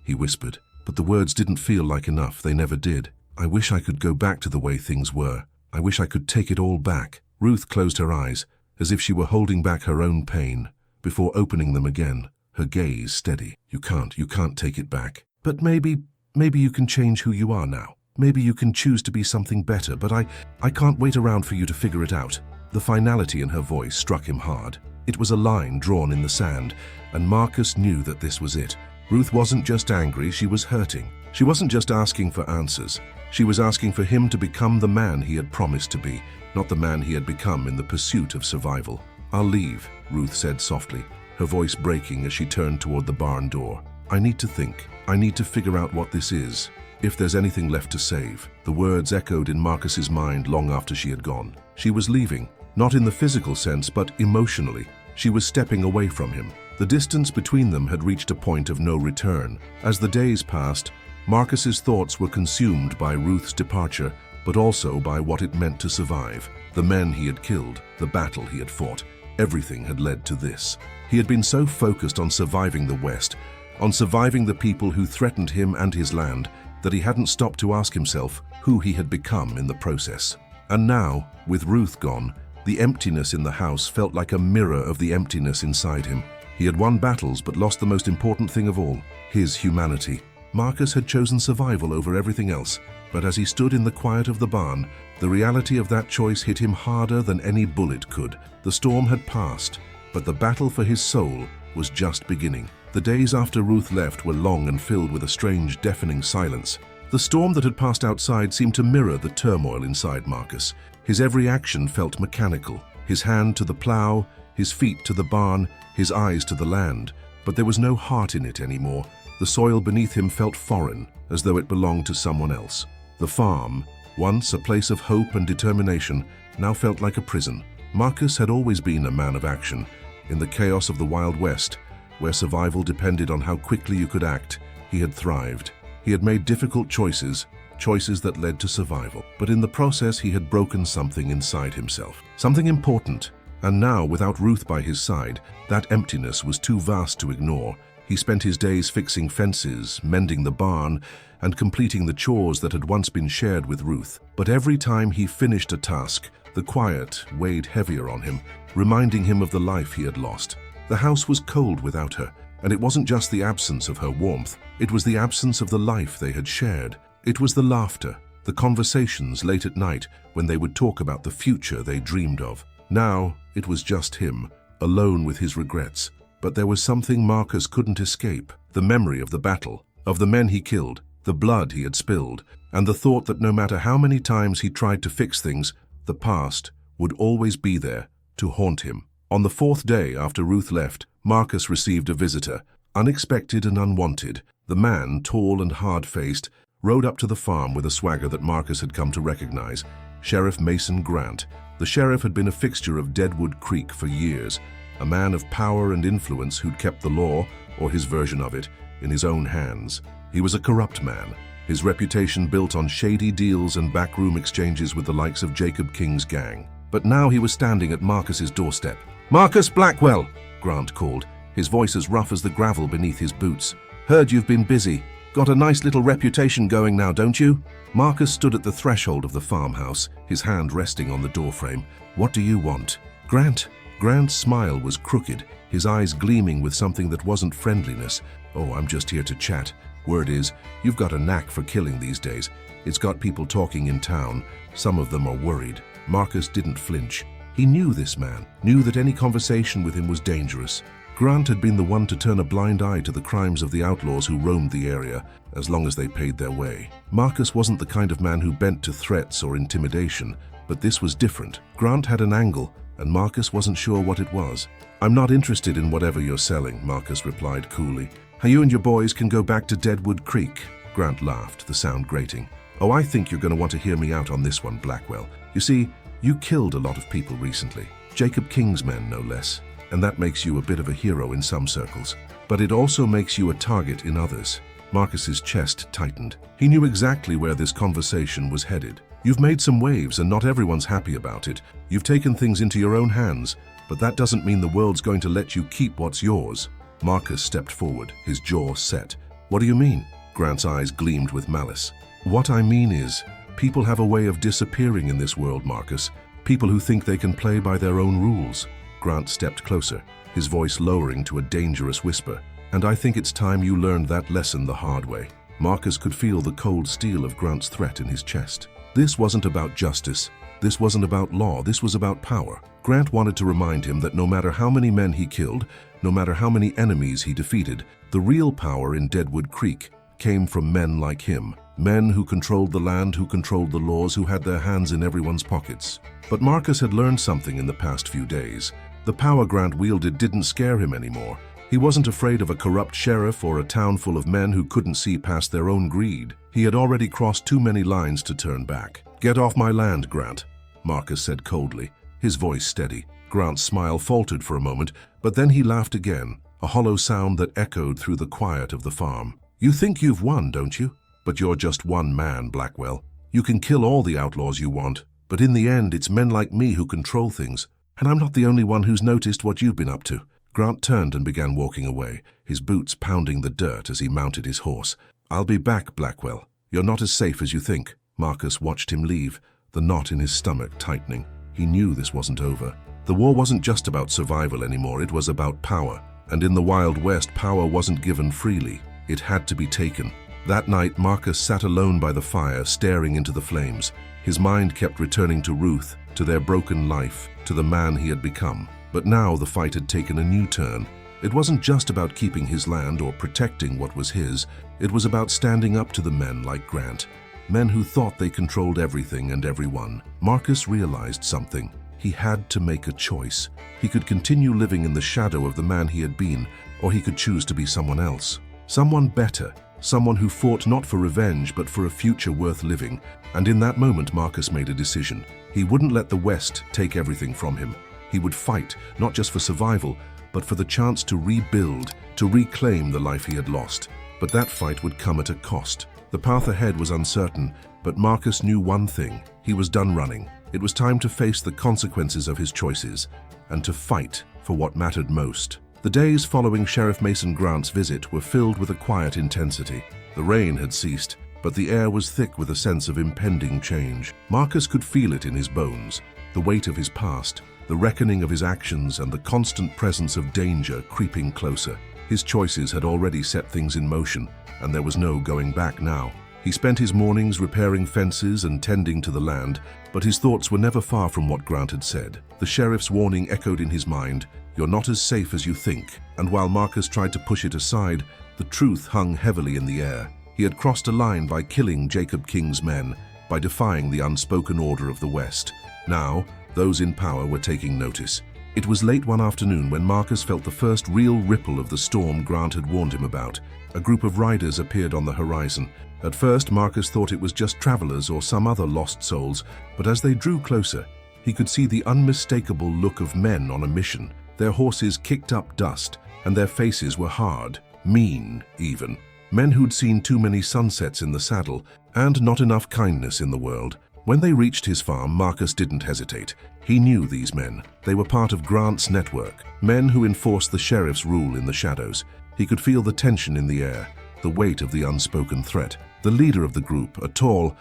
Speaker 1: he whispered, but the words didn't feel like enough. They never did. "I wish I could go back to the way things were. I wish I could take it all back." Ruth closed her eyes, as if she were holding back her own pain, before opening them again, her gaze steady. You can't take it back. "But maybe you can change who you are now. Maybe you can choose to be something better, but I can't wait around for you to figure it out." The finality in her voice struck him hard. It was a line drawn in the sand, and Marcus knew that this was it. Ruth wasn't just angry, she was hurting. She wasn't just asking for answers. She was asking for him to become the man he had promised to be, not the man he had become in the pursuit of survival. "I'll leave," Ruth said softly, her voice breaking as she turned toward the barn door. "I need to think. I need to figure out what this is. If there's anything left to save." The words echoed in Marcus's mind long after she had gone. She was leaving, not in the physical sense, but emotionally. She was stepping away from him. The distance between them had reached a point of no return. As the days passed, Marcus's thoughts were consumed by Ruth's departure, but also by what it meant to survive. The men he had killed, the battle he had fought, everything had led to this. He had been so focused on surviving the West, on surviving the people who threatened him and his land, that he hadn't stopped to ask himself who he had become in the process. And now, with Ruth gone, the emptiness in the house felt like a mirror of the emptiness inside him. He had won battles but lost the most important thing of all, his humanity. Marcus had chosen survival over everything else, but as he stood in the quiet of the barn, the reality of that choice hit him harder than any bullet could. The storm had passed, but the battle for his soul was just beginning. The days after Ruth left were long and filled with a strange, deafening silence. The storm that had passed outside seemed to mirror the turmoil inside Marcus. His every action felt mechanical, his hand to the plow, his feet to the barn, his eyes to the land. But there was no heart in it anymore. The soil beneath him felt foreign, as though it belonged to someone else. The farm, once a place of hope and determination, now felt like a prison. Marcus had always been a man of action. In the chaos of the Wild West, where survival depended on how quickly you could act, he had thrived. He had made difficult choices that led to survival. But in the process, he had broken something inside himself. Something important. And now, without Ruth by his side, that emptiness was too vast to ignore. He spent his days fixing fences, mending the barn, and completing the chores that had once been shared with Ruth. But every time he finished a task, the quiet weighed heavier on him, reminding him of the life he had lost. The house was cold without her, and it wasn't just the absence of her warmth. It was the absence of the life they had shared. It was the laughter, the conversations late at night when they would talk about the future they dreamed of. Now, it was just him, alone with his regrets. But there was something Marcus couldn't escape: the memory of the battle, of the men he killed, the blood he had spilled, and the thought that no matter how many times he tried to fix things, the past would always be there to haunt him. On the fourth day after Ruth left, Marcus received a visitor, unexpected and unwanted. The man, tall and hard-faced, rode up to the farm with a swagger that Marcus had come to recognize: Sheriff Mason Grant. The sheriff had been a fixture of Deadwood Creek for years, a man of power and influence who'd kept the law, or his version of it, in his own hands. He was a corrupt man, his reputation built on shady deals and backroom exchanges with the likes of Jacob King's gang. But now he was standing at Marcus's doorstep. "Marcus Blackwell," Grant called, his voice as rough as the gravel beneath his boots. "Heard you've been busy. Got a nice little reputation going now, don't you?" Marcus stood at the threshold of the farmhouse, his hand resting on the doorframe. "What do you want?" "Grant." Grant's smile was crooked, his eyes gleaming with something that wasn't friendliness. "Oh, I'm just here to chat. Word is, you've got a knack for killing these days. It's got people talking in town. Some of them are worried." Marcus didn't flinch. He knew this man, knew that any conversation with him was dangerous. Grant had been the one to turn a blind eye to the crimes of the outlaws who roamed the area, as long as they paid their way. Marcus wasn't the kind of man who bent to threats or intimidation, but this was different. Grant had an angle, and Marcus wasn't sure what it was. "I'm not interested in whatever you're selling," Marcus replied coolly. "How you and your boys can go back to Deadwood Creek." Grant laughed, the sound grating. "Oh, I think you're going to want to hear me out on this one, Blackwell. You see, you killed a lot of people recently. Jacob King's men, no less. And that makes you a bit of a hero in some circles. But it also makes you a target in others." Marcus's chest tightened. He knew exactly where this conversation was headed. "You've made some waves, and not everyone's happy about it. You've taken things into your own hands, but that doesn't mean the world's going to let you keep what's yours." Marcus stepped forward, his jaw set. "What do you mean?" Grant's eyes gleamed with malice. "What I mean is, people have a way of disappearing in this world, Marcus. People who think they can play by their own rules." Grant stepped closer, his voice lowering to a dangerous whisper. "And I think it's time you learned that lesson the hard way." Marcus could feel the cold steel of Grant's threat in his chest. This wasn't about justice. This wasn't about law. This was about power. Grant wanted to remind him that no matter how many men he killed, no matter how many enemies he defeated, the real power in Deadwood Creek came from men like him. Men who controlled the land, who controlled the laws, who had their hands in everyone's pockets. But Marcus had learned something in the past few days. The power Grant wielded didn't scare him anymore. He wasn't afraid of a corrupt sheriff or a town full of men who couldn't see past their own greed. He had already crossed too many lines to turn back. "Get off my land, Grant," Marcus said coldly, his voice steady. Grant's smile faltered for a moment, but then he laughed again, a hollow sound that echoed through the quiet of the farm. "You think you've won, don't you? But you're just one man, Blackwell. You can kill all the outlaws you want, but in the end it's men like me who control things. And I'm not the only one who's noticed what you've been up to." Grant turned and began walking away, his boots pounding the dirt as he mounted his horse. "I'll be back, Blackwell. You're not as safe as you think." Marcus watched him leave, the knot in his stomach tightening. He knew this wasn't over. The war wasn't just about survival anymore, it was about power. And in the Wild West, power wasn't given freely. It had to be taken. That night, Marcus sat alone by the fire, staring into the flames. His mind kept returning to Ruth, to their broken life, to the man he had become. But now the fight had taken a new turn. It wasn't just about keeping his land or protecting what was his. It was about standing up to the men like Grant, men who thought they controlled everything and everyone. Marcus realized something. He had to make a choice. He could continue living in the shadow of the man he had been, or he could choose to be someone else. Someone better, someone who fought not for revenge but for a future worth living. And in that moment, Marcus made a decision. He wouldn't let the West take everything from him. He would fight, not just for survival, but for the chance to rebuild, to reclaim the life he had lost. But that fight would come at a cost. The path ahead was uncertain, but Marcus knew one thing. He was done running. It was time to face the consequences of his choices, and to fight for what mattered most. The days following Sheriff Mason Grant's visit were filled with a quiet intensity. The rain had ceased, but the air was thick with a sense of impending change. Marcus could feel it in his bones, the weight of his past, the reckoning of his actions, and the constant presence of danger creeping closer. His choices had already set things in motion, and there was no going back now. He spent his mornings repairing fences and tending to the land, but his thoughts were never far from what Grant had said. The sheriff's warning echoed in his mind, "You're not as safe as you think." And while Marcus tried to push it aside, the truth hung heavily in the air. He had crossed a line by killing Jacob King's men, by defying the unspoken order of the West. Now, those in power were taking notice. It was late one afternoon when Marcus felt the first real ripple of the storm Grant had warned him about. A group of riders appeared on the horizon. At first, Marcus thought it was just travelers or some other lost souls, but as they drew closer, he could see the unmistakable look of men on a mission. Their horses kicked up dust, and their faces were hard, mean even. Men who'd seen too many sunsets in the saddle, and not enough kindness in the world. When they reached his farm, Marcus didn't hesitate. He knew these men. They were part of Grant's network, men who enforced the sheriff's rule in the shadows. He could feel the tension in the air, the weight of the unspoken threat. The leader of the group, a tall,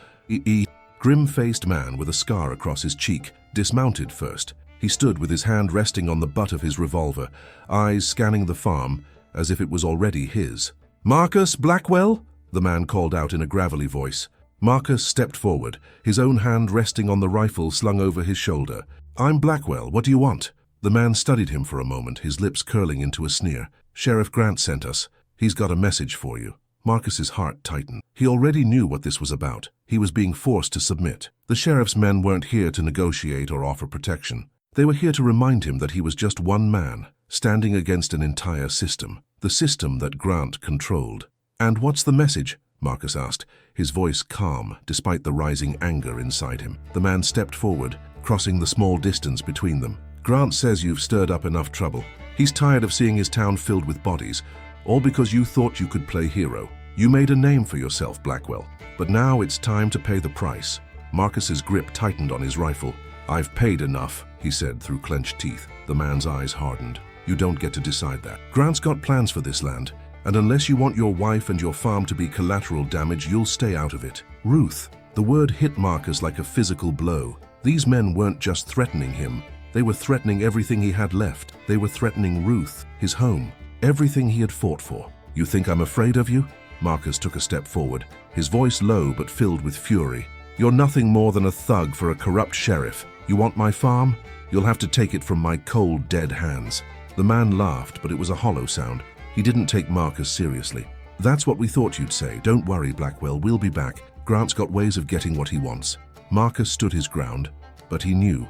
Speaker 1: grim-faced man with a scar across his cheek, dismounted first. He stood with his hand resting on the butt of his revolver, eyes scanning the farm as if it was already his. "Marcus Blackwell?" the man called out in a gravelly voice. Marcus stepped forward, his own hand resting on the rifle slung over his shoulder. "I'm Blackwell. What do you want?" The man studied him for a moment, his lips curling into a sneer. "Sheriff Grant sent us. He's got a message for you." Marcus's heart tightened. He already knew what this was about. He was being forced to submit. The sheriff's men weren't here to negotiate or offer protection. They were here to remind him that he was just one man, standing against an entire system, the system that Grant controlled. "And what's the message?" Marcus asked, his voice calm despite the rising anger inside him. The man stepped forward, crossing the small distance between them. "Grant says you've stirred up enough trouble. He's tired of seeing his town filled with bodies, all because you thought you could play hero. You made a name for yourself, Blackwell, but now it's time to pay the price." Marcus's grip tightened on his rifle. "I've paid enough," he said through clenched teeth. The man's eyes hardened. "You don't get to decide that. Grant's got plans for this land, and unless you want your wife and your farm to be collateral damage, you'll stay out of it." Ruth. The word hit Marcus like a physical blow. These men weren't just threatening him. They were threatening everything he had left. They were threatening Ruth, his home, everything he had fought for. "You think I'm afraid of you?" Marcus took a step forward, his voice low but filled with fury. "You're nothing more than a thug for a corrupt sheriff. You want my farm? You'll have to take it from my cold, dead hands." The man laughed, but it was a hollow sound. He didn't take Marcus seriously. "That's what we thought you'd say. Don't worry, Blackwell, we'll be back. Grant's got ways of getting what he wants." Marcus stood his ground, but he knew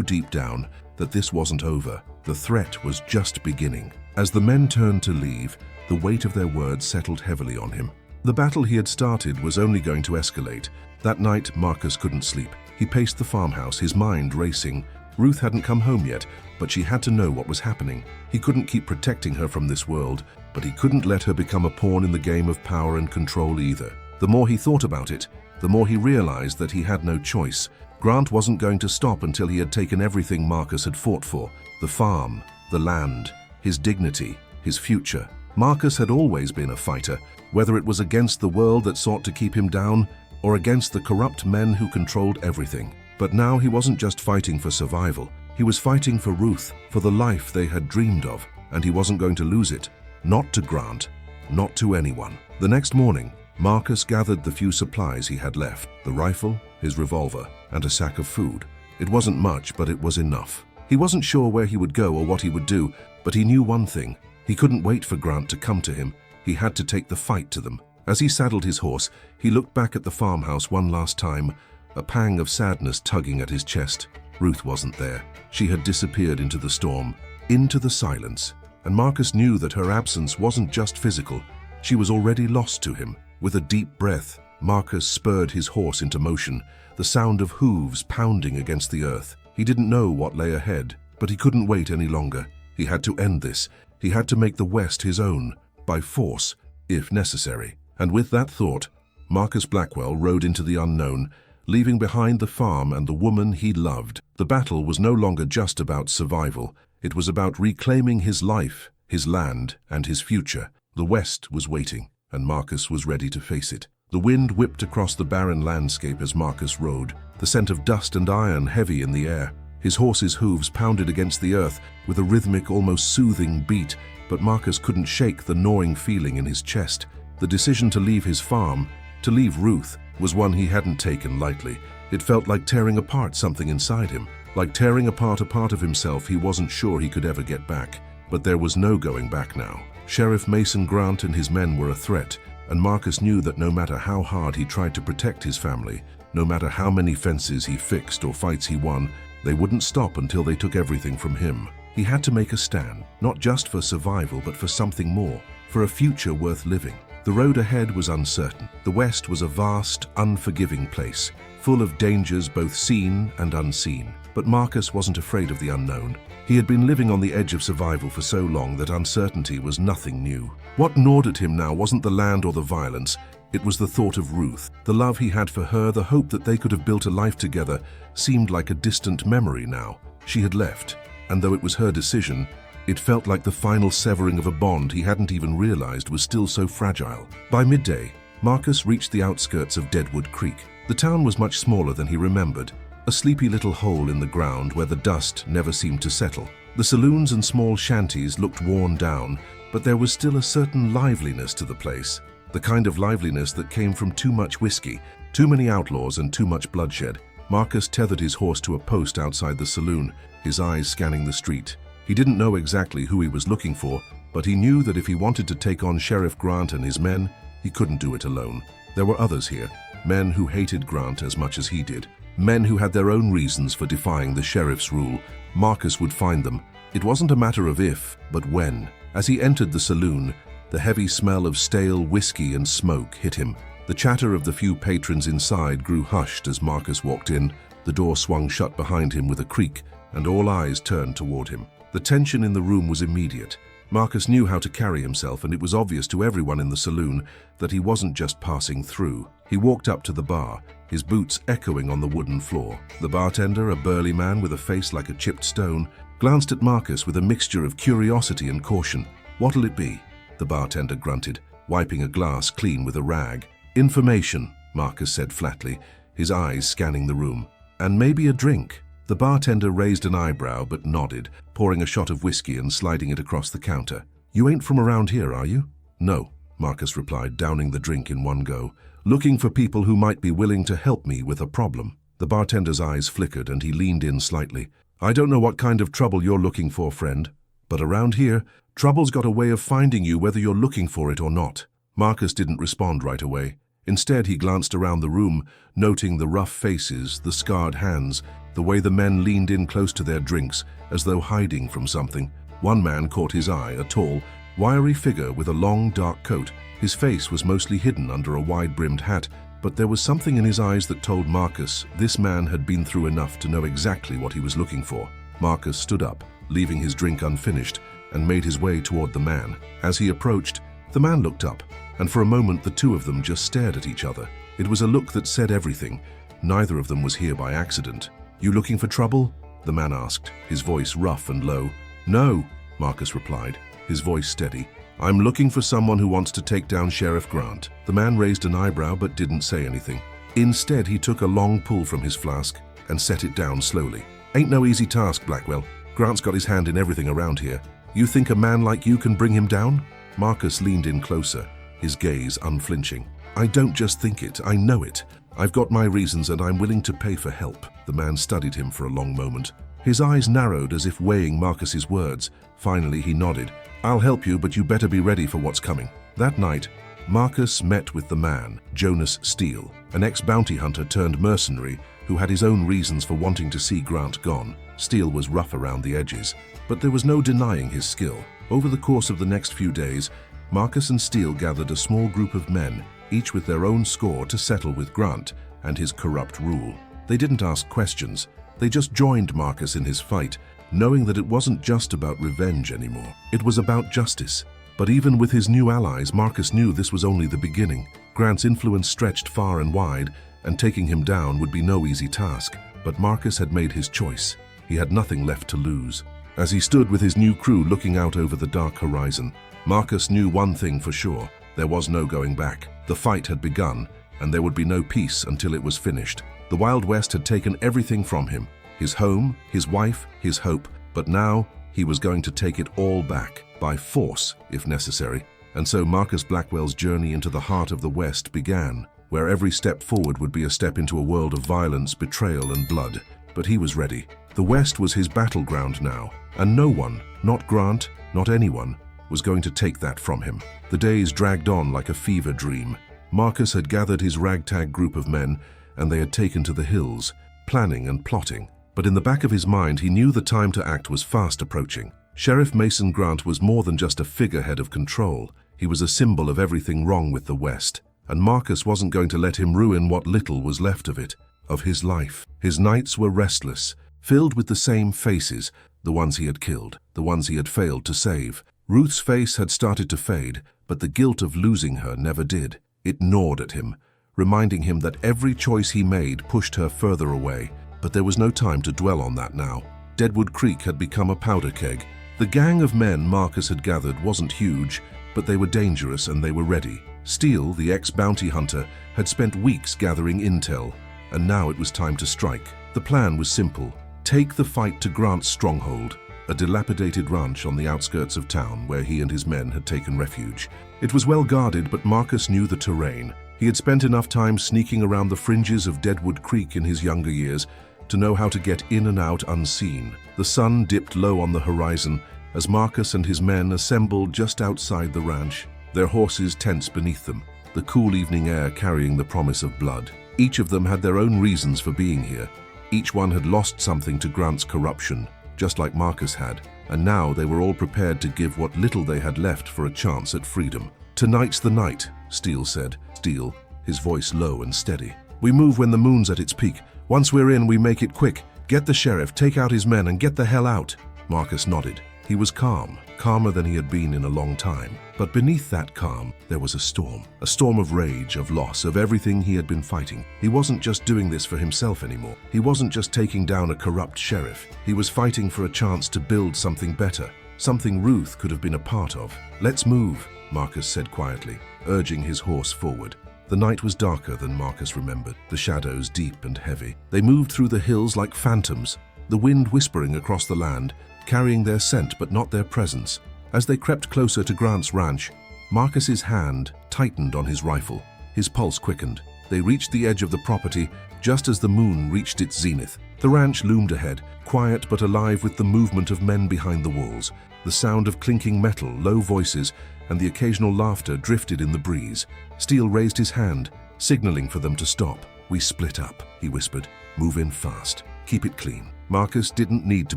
Speaker 1: deep down that this wasn't over. The threat was just beginning. As the men turned to leave, the weight of their words settled heavily on him. The battle he had started was only going to escalate. That night, Marcus couldn't sleep. He paced the farmhouse, his mind racing. Ruth hadn't come home yet, but she had to know what was happening. He couldn't keep protecting her from this world, but he couldn't let her become a pawn in the game of power and control either. The more he thought about it, the more he realized that he had no choice. Grant wasn't going to stop until he had taken everything Marcus had fought for: the farm, the land, his dignity, his future. Marcus had always been a fighter, whether it was against the world that sought to keep him down or against the corrupt men who controlled everything. But now he wasn't just fighting for survival. He was fighting for Ruth, for the life they had dreamed of, and he wasn't going to lose it. Not to Grant, not to anyone. The next morning, Marcus gathered the few supplies he had left: the rifle, his revolver, and a sack of food. It wasn't much, but it was enough. He wasn't sure where he would go or what he would do, but he knew one thing. He couldn't wait for Grant to come to him. He had to take the fight to them. As he saddled his horse, he looked back at the farmhouse one last time, a pang of sadness tugging at his chest. Ruth wasn't there. She had disappeared into the storm, into the silence, and Marcus knew that her absence wasn't just physical. She was already lost to him. With a deep breath, Marcus spurred his horse into motion, the sound of hooves pounding against the earth. He didn't know what lay ahead, but he couldn't wait any longer. He had to end this. He had to make the West his own, by force, if necessary. And with that thought, Marcus Blackwell rode into the unknown, leaving behind the farm and the woman he loved. The battle was no longer just about survival. It was about reclaiming his life, his land, and his future. The West was waiting, and Marcus was ready to face it. The wind whipped across the barren landscape as Marcus rode, the scent of dust and iron heavy in the air. His horse's hooves pounded against the earth with a rhythmic, almost soothing beat, but Marcus couldn't shake the gnawing feeling in his chest. The decision to leave his farm, to leave Ruth, was one he hadn't taken lightly. It felt like tearing apart something inside him, like tearing apart a part of himself he wasn't sure he could ever get back. But there was no going back now. Sheriff Mason Grant and his men were a threat, and Marcus knew that no matter how hard he tried to protect his family, no matter how many fences he fixed or fights he won, they wouldn't stop until they took everything from him. He had to make a stand, not just for survival, but for something more, for a future worth living. The road ahead was uncertain. The West was a vast, unforgiving place, full of dangers both seen and unseen. But Marcus wasn't afraid of the unknown. He had been living on the edge of survival for so long that uncertainty was nothing new. What gnawed at him now wasn't the land or the violence. It was the thought of Ruth. The love he had for her, the hope that they could have built a life together, seemed like a distant memory now. She had left, and though it was her decision, it felt like the final severing of a bond he hadn't even realized was still so fragile. By midday, Marcus reached the outskirts of Deadwood Creek. The town was much smaller than he remembered, a sleepy little hole in the ground where the dust never seemed to settle. The saloons and small shanties looked worn down, but there was still a certain liveliness to the place, the kind of liveliness that came from too much whiskey, too many outlaws, and too much bloodshed. Marcus tethered his horse to a post outside the saloon, his eyes scanning the street. He didn't know exactly who he was looking for, but he knew that if he wanted to take on Sheriff Grant and his men, he couldn't do it alone. There were others here, men who hated Grant as much as he did, men who had their own reasons for defying the sheriff's rule. Marcus would find them. It wasn't a matter of if, but when. As he entered the saloon, the heavy smell of stale whiskey and smoke hit him. The chatter of the few patrons inside grew hushed as Marcus walked in. The door swung shut behind him with a creak, and all eyes turned toward him. The tension in the room was immediate. Marcus knew how to carry himself, and it was obvious to everyone in the saloon that he wasn't just passing through. He walked up to the bar, his boots echoing on the wooden floor. The bartender, a burly man with a face like a chipped stone, glanced at Marcus with a mixture of curiosity and caution. "What'll it be?" the bartender grunted, wiping a glass clean with a rag. "Information," Marcus said flatly, his eyes scanning the room. "And maybe a drink." The bartender raised an eyebrow but nodded, pouring a shot of whiskey and sliding it across the counter. "You ain't from around here, are you?" "No," Marcus replied, downing the drink in one go. "Looking for people who might be willing to help me with a problem." The bartender's eyes flickered and he leaned in slightly. "I don't know what kind of trouble you're looking for, friend, but around here, trouble's got a way of finding you whether you're looking for it or not." Marcus didn't respond right away. Instead, he glanced around the room, noting the rough faces, the scarred hands, the way the men leaned in close to their drinks, as though hiding from something. One man caught his eye, a tall, wiry figure with a long, dark coat. His face was mostly hidden under a wide-brimmed hat, but there was something in his eyes that told Marcus this man had been through enough to know exactly what he was looking for. Marcus stood up, leaving his drink unfinished, and made his way toward the man. As he approached, the man looked up, and for a moment the two of them just stared at each other. It was a look that said everything. Neither of them was here by accident. "You looking for trouble?" the man asked, his voice rough and low. "No," Marcus replied, his voice steady. "I'm looking for someone who wants to take down Sheriff Grant." The man raised an eyebrow but didn't say anything. Instead, he took a long pull from his flask and set it down slowly. "Ain't no easy task, Blackwell. Grant's got his hand in everything around here. You think a man like you can bring him down?" Marcus leaned in closer, his gaze unflinching. "I don't just think it, I know it. I've got my reasons and I'm willing to pay for help." The man studied him for a long moment. His eyes narrowed as if weighing Marcus's words. Finally, he nodded. "I'll help you, but you better be ready for what's coming." That night, Marcus met with the man, Jonas Steele, an ex-bounty hunter turned mercenary who had his own reasons for wanting to see Grant gone. Steele was rough around the edges, but there was no denying his skill. Over the course of the next few days, Marcus and Steele gathered a small group of men, each with their own score to settle with Grant and his corrupt rule. They didn't ask questions. They just joined Marcus in his fight, knowing that it wasn't just about revenge anymore. It was about justice. But even with his new allies, Marcus knew this was only the beginning. Grant's influence stretched far and wide, and taking him down would be no easy task. But Marcus had made his choice. He had nothing left to lose. As he stood with his new crew looking out over the dark horizon, Marcus knew one thing for sure. There was no going back. The fight had begun, and there would be no peace until it was finished. The Wild West had taken everything from him. His home, his wife, his hope. But now, he was going to take it all back, by force, if necessary. And so Marcus Blackwell's journey into the heart of the West began, where every step forward would be a step into a world of violence, betrayal, and blood. But he was ready. The West was his battleground now, and no one, not Grant, not anyone, was going to take that from him. The days dragged on like a fever dream. Marcus had gathered his ragtag group of men, and they had taken to the hills, planning and plotting. But in the back of his mind, he knew the time to act was fast approaching. Sheriff Mason Grant was more than just a figurehead of control. He was a symbol of everything wrong with the West. And Marcus wasn't going to let him ruin what little was left of it, of his life. His nights were restless, filled with the same faces, the ones he had killed, the ones he had failed to save. Ruth's face had started to fade, but the guilt of losing her never did. It gnawed at him, reminding him that every choice he made pushed her further away. But there was no time to dwell on that now. Deadwood Creek had become a powder keg. The gang of men Marcus had gathered wasn't huge, but they were dangerous and they were ready. Steele, the ex-bounty hunter, had spent weeks gathering intel, and now it was time to strike. The plan was simple. Take the fight to Grant's stronghold, a dilapidated ranch on the outskirts of town where he and his men had taken refuge. It was well guarded, but Marcus knew the terrain. He had spent enough time sneaking around the fringes of Deadwood Creek in his younger years to know how to get in and out unseen. The sun dipped low on the horizon as Marcus and his men assembled just outside the ranch, their horses tense beneath them, the cool evening air carrying the promise of blood. Each of them had their own reasons for being here. Each one had lost something to Grant's corruption, just like Marcus had, and now they were all prepared to give what little they had left for a chance at freedom. "Tonight's the night," Steele said. Steele, his voice low and steady. "We move when the moon's at its peak. Once we're in, we make it quick. Get the sheriff, take out his men, and get the hell out." Marcus nodded. He was calm, calmer than he had been in a long time. But beneath that calm, there was a storm of rage, of loss, of everything he had been fighting. He wasn't just doing this for himself anymore. He wasn't just taking down a corrupt sheriff. He was fighting for a chance to build something better, something Ruth could have been a part of. "Let's move," Marcus said quietly, urging his horse forward. The night was darker than Marcus remembered, the shadows deep and heavy. They moved through the hills like phantoms, the wind whispering across the land, carrying their scent but not their presence. As they crept closer to Grant's ranch, Marcus's hand tightened on his rifle. His pulse quickened. They reached the edge of the property just as the moon reached its zenith. The ranch loomed ahead, quiet but alive with the movement of men behind the walls. The sound of clinking metal, low voices, and the occasional laughter drifted in the breeze. Steele raised his hand, signaling for them to stop. "We split up," he whispered. "Move in fast. Keep it clean." Marcus didn't need to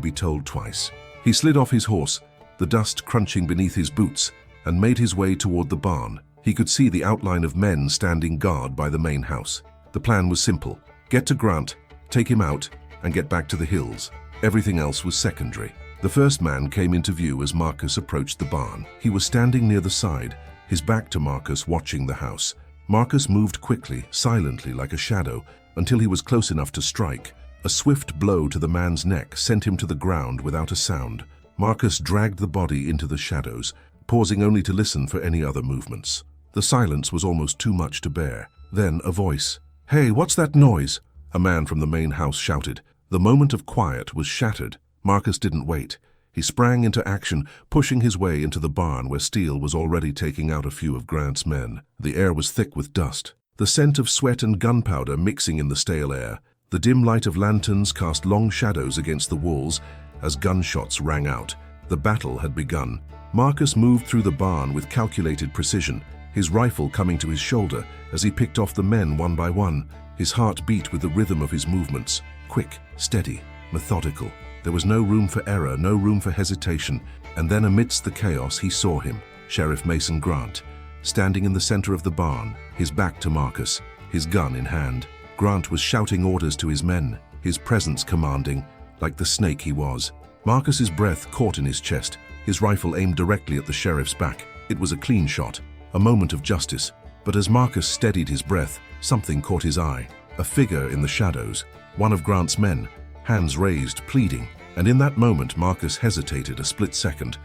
Speaker 1: be told twice. He slid off his horse, the dust crunching beneath his boots, and made his way toward the barn. He could see the outline of men standing guard by the main house. The plan was simple. Get to Grant, take him out, and get back to the hills. Everything else was secondary. The first man came into view as Marcus approached the barn. He was standing near the side, his back to Marcus, watching the house. Marcus moved quickly, silently like a shadow, until he was close enough to strike. A swift blow to the man's neck sent him to the ground without a sound. Marcus dragged the body into the shadows, pausing only to listen for any other movements. The silence was almost too much to bear. Then a voice. "Hey, what's that noise?" a man from the main house shouted. The moment of quiet was shattered. Marcus didn't wait. He sprang into action, pushing his way into the barn where Steele was already taking out a few of Grant's men. The air was thick with dust, the scent of sweat and gunpowder mixing in the stale air. The dim light of lanterns cast long shadows against the walls as gunshots rang out. The battle had begun. Marcus moved through the barn with calculated precision, his rifle coming to his shoulder as he picked off the men one by one. His heart beat with the rhythm of his movements, quick, steady, methodical. There was no room for error, no room for hesitation, and then amidst the chaos he saw him. Sheriff Mason Grant, standing in the center of the barn, his back to Marcus, his gun in hand. Grant was shouting orders to his men, his presence commanding, like the snake he was. Marcus's breath caught in his chest, his rifle aimed directly at the sheriff's back. It was a clean shot, a moment of justice. But as Marcus steadied his breath, something caught his eye. A figure in the shadows, one of Grant's men, hands raised, pleading. And in that moment, Marcus hesitated a split second.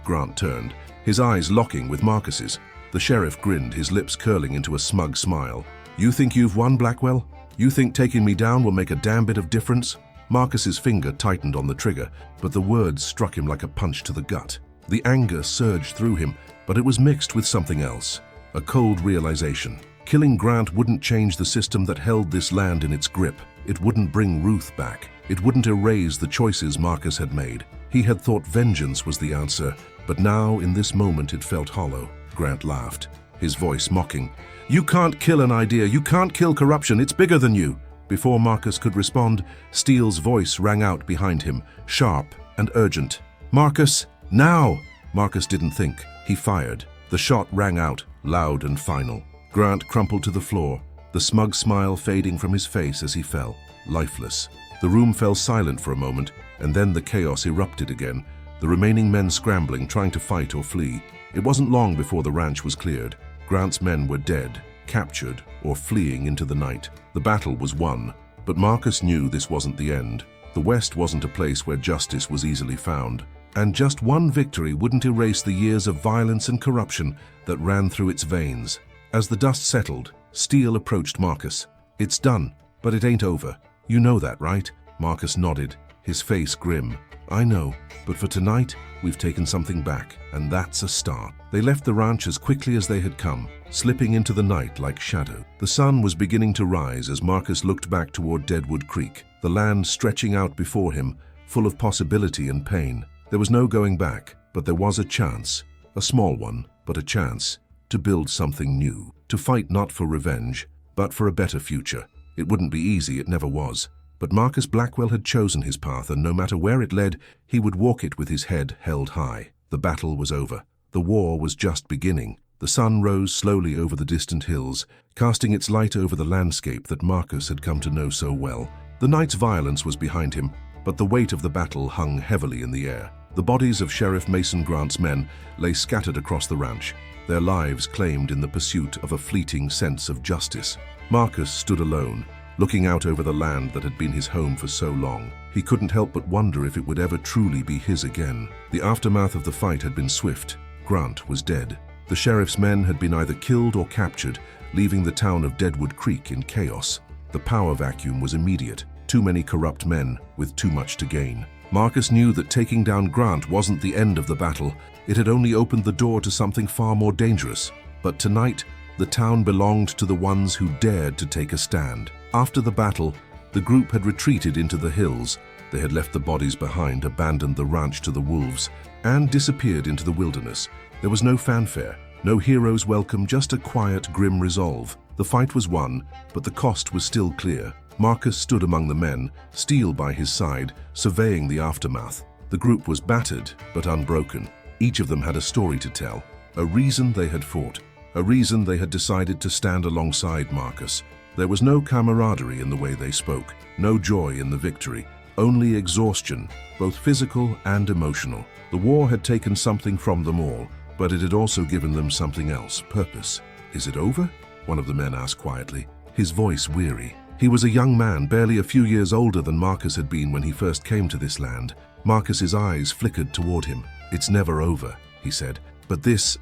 Speaker 1: Grant turned, his eyes locking with Marcus's. The sheriff grinned, his lips curling into a smug smile. "You think you've won, Blackwell? You think taking me down will make a damn bit of difference?" Marcus's finger tightened on the trigger, but the words struck him like a punch to the gut. The anger surged through him, but it was mixed with something else. A cold realization. Killing Grant wouldn't change the system that held this land in its grip. It wouldn't bring Ruth back. It wouldn't erase the choices Marcus had made. He had thought vengeance was the answer, but now, in this moment, it felt hollow. Grant laughed, his voice mocking. "You can't kill an idea. You can't kill corruption. It's bigger than you." Before Marcus could respond, Steele's voice rang out behind him, sharp and urgent. "Marcus, now!" Marcus didn't think. He fired. The shot rang out, loud and final. Grant crumpled to the floor, the smug smile fading from his face as he fell, lifeless. The room fell silent for a moment, and then the chaos erupted again, the remaining men scrambling, trying to fight or flee. It wasn't long before the ranch was cleared. Grant's men were dead, captured, or fleeing into the night. The battle was won, but Marcus knew this wasn't the end. The West wasn't a place where justice was easily found, and just one victory wouldn't erase the years of violence and corruption that ran through its veins. As the dust settled, Steele approached Marcus. "It's done, but it ain't over. You know that, right?" Marcus nodded, his face grim. "I know, but for tonight, we've taken something back, and that's a start." They left the ranch as quickly as they had come, slipping into the night like shadow. The sun was beginning to rise as Marcus looked back toward Deadwood Creek, the land stretching out before him, full of possibility and pain. There was no going back, but there was a chance, a small one, but a chance, to build something new, to fight not for revenge, but for a better future. It wouldn't be easy, it never was. But Marcus Blackwell had chosen his path, and no matter where it led, he would walk it with his head held high. The battle was over. The war was just beginning. The sun rose slowly over the distant hills, casting its light over the landscape that Marcus had come to know so well. The night's violence was behind him, but the weight of the battle hung heavily in the air. The bodies of Sheriff Mason Grant's men lay scattered across the ranch, their lives claimed in the pursuit of a fleeting sense of justice. Marcus stood alone, looking out over the land that had been his home for so long. He couldn't help but wonder if it would ever truly be his again. The aftermath of the fight had been swift. Grant was dead. The sheriff's men had been either killed or captured, leaving the town of Deadwood Creek in chaos. The power vacuum was immediate. Too many corrupt men with too much to gain. Marcus knew that taking down Grant wasn't the end of the battle. It had only opened the door to something far more dangerous. But tonight, the town belonged to the ones who dared to take a stand. After the battle, the group had retreated into the hills. They had left the bodies behind, abandoned the ranch to the wolves, and disappeared into the wilderness. There was no fanfare, no hero's welcome, just a quiet, grim resolve. The fight was won, but the cost was still clear. Marcus stood among the men, Steele by his side, surveying the aftermath. The group was battered, but unbroken. Each of them had a story to tell, a reason they had fought, a reason they had decided to stand alongside Marcus. There was no camaraderie in the way they spoke, no joy in the victory, only exhaustion, both physical and emotional. The war had taken something from them all, but it had also given them something else, purpose. "Is it over?" one of the men asked quietly, his voice weary. He was a young man, barely a few years older than Marcus had been when he first came to this land. Marcus's eyes flickered toward him. "It's never over," he said. "But this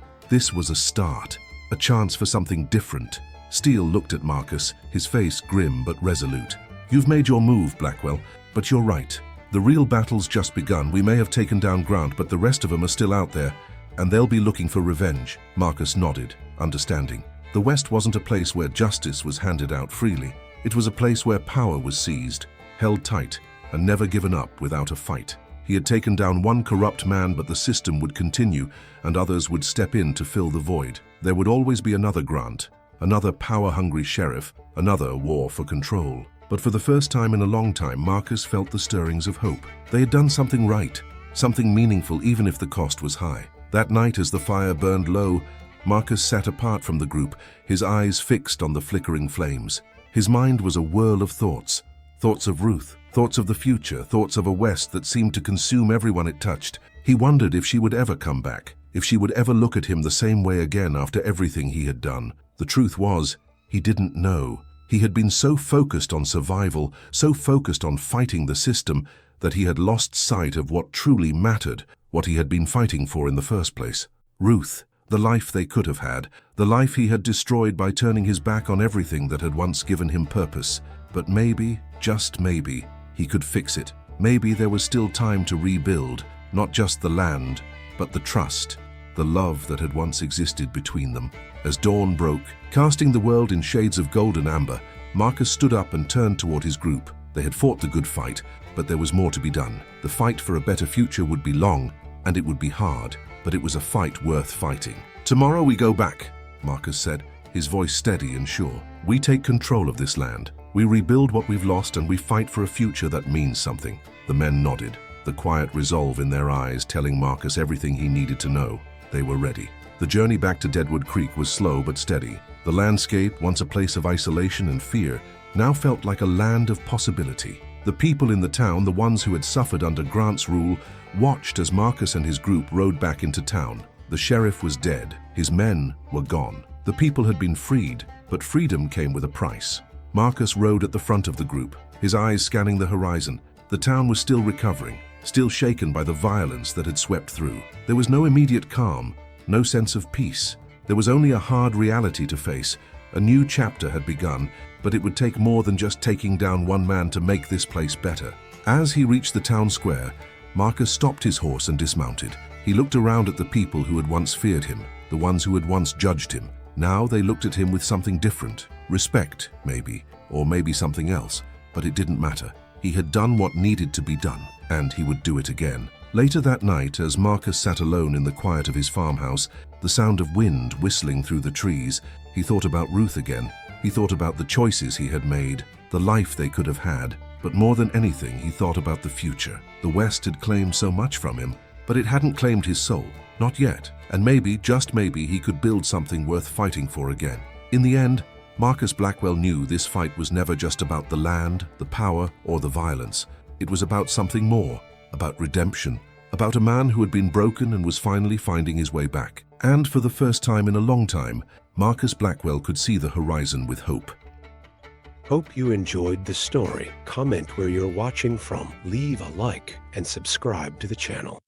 Speaker 1: was a start, a chance for something different." Steele looked at Marcus, his face grim but resolute. "You've made your move, Blackwell, but you're right. The real battle's just begun. We may have taken down Grant, but the rest of them are still out there, and they'll be looking for revenge." Marcus nodded, understanding. The West wasn't a place where justice was handed out freely. It was a place where power was seized, held tight, and never given up without a fight. He had taken down one corrupt man, but the system would continue, and others would step in to fill the void. There would always be another Grant, another power-hungry sheriff, another war for control. But for the first time in a long time, Marcus felt the stirrings of hope. They had done something right, something meaningful, even if the cost was high. That night, as the fire burned low, Marcus sat apart from the group, his eyes fixed on the flickering flames. His mind was a whirl of thoughts. Thoughts of Ruth, thoughts of the future, thoughts of a West that seemed to consume everyone it touched. He wondered if she would ever come back, if she would ever look at him the same way again after everything he had done. The truth was, he didn't know. He had been so focused on survival, so focused on fighting the system, that he had lost sight of what truly mattered, what he had been fighting for in the first place. Ruth, the life they could have had, the life he had destroyed by turning his back on everything that had once given him purpose. But maybe, just maybe, he could fix it. Maybe there was still time to rebuild, not just the land, but the trust, the love that had once existed between them. As dawn broke, casting the world in shades of gold and amber, Marcus stood up and turned toward his group. They had fought the good fight, but there was more to be done. The fight for a better future would be long, and it would be hard, but it was a fight worth fighting. "Tomorrow we go back," Marcus said, his voice steady and sure. "We take control of this land. We rebuild what we've lost, and we fight for a future that means something." The men nodded, the quiet resolve in their eyes telling Marcus everything he needed to know. They were ready. The journey back to Deadwood Creek was slow but steady. The landscape, once a place of isolation and fear, now felt like a land of possibility. The people in the town, the ones who had suffered under Grant's rule, watched as Marcus and his group rode back into town. The sheriff was dead. His men were gone. The people had been freed, but freedom came with a price. Marcus rode at the front of the group, his eyes scanning the horizon. The town was still recovering, still shaken by the violence that had swept through. There was no immediate calm, no sense of peace. There was only a hard reality to face. A new chapter had begun, but it would take more than just taking down one man to make this place better. As he reached the town square, Marcus stopped his horse and dismounted. He looked around at the people who had once feared him, the ones who had once judged him. Now they looked at him with something different. Respect, maybe, or maybe something else, but it didn't matter. He had done what needed to be done, and he would do it again. Later that night, as Marcus sat alone in the quiet of his farmhouse, the sound of wind whistling through the trees, he thought about Ruth again. He thought about the choices he had made, the life they could have had, but more than anything, he thought about the future. The West had claimed so much from him, but it hadn't claimed his soul. Not yet. And maybe, just maybe, he could build something worth fighting for again. In the end, Marcus Blackwell knew this fight was never just about the land, the power, or the violence. It was about something more, about redemption, about a man who had been broken and was finally finding his way back. And for the first time in a long time, Marcus Blackwell could see the horizon with hope.
Speaker 2: Hope you enjoyed the story. Comment where you're watching from, leave a like, and subscribe to the channel.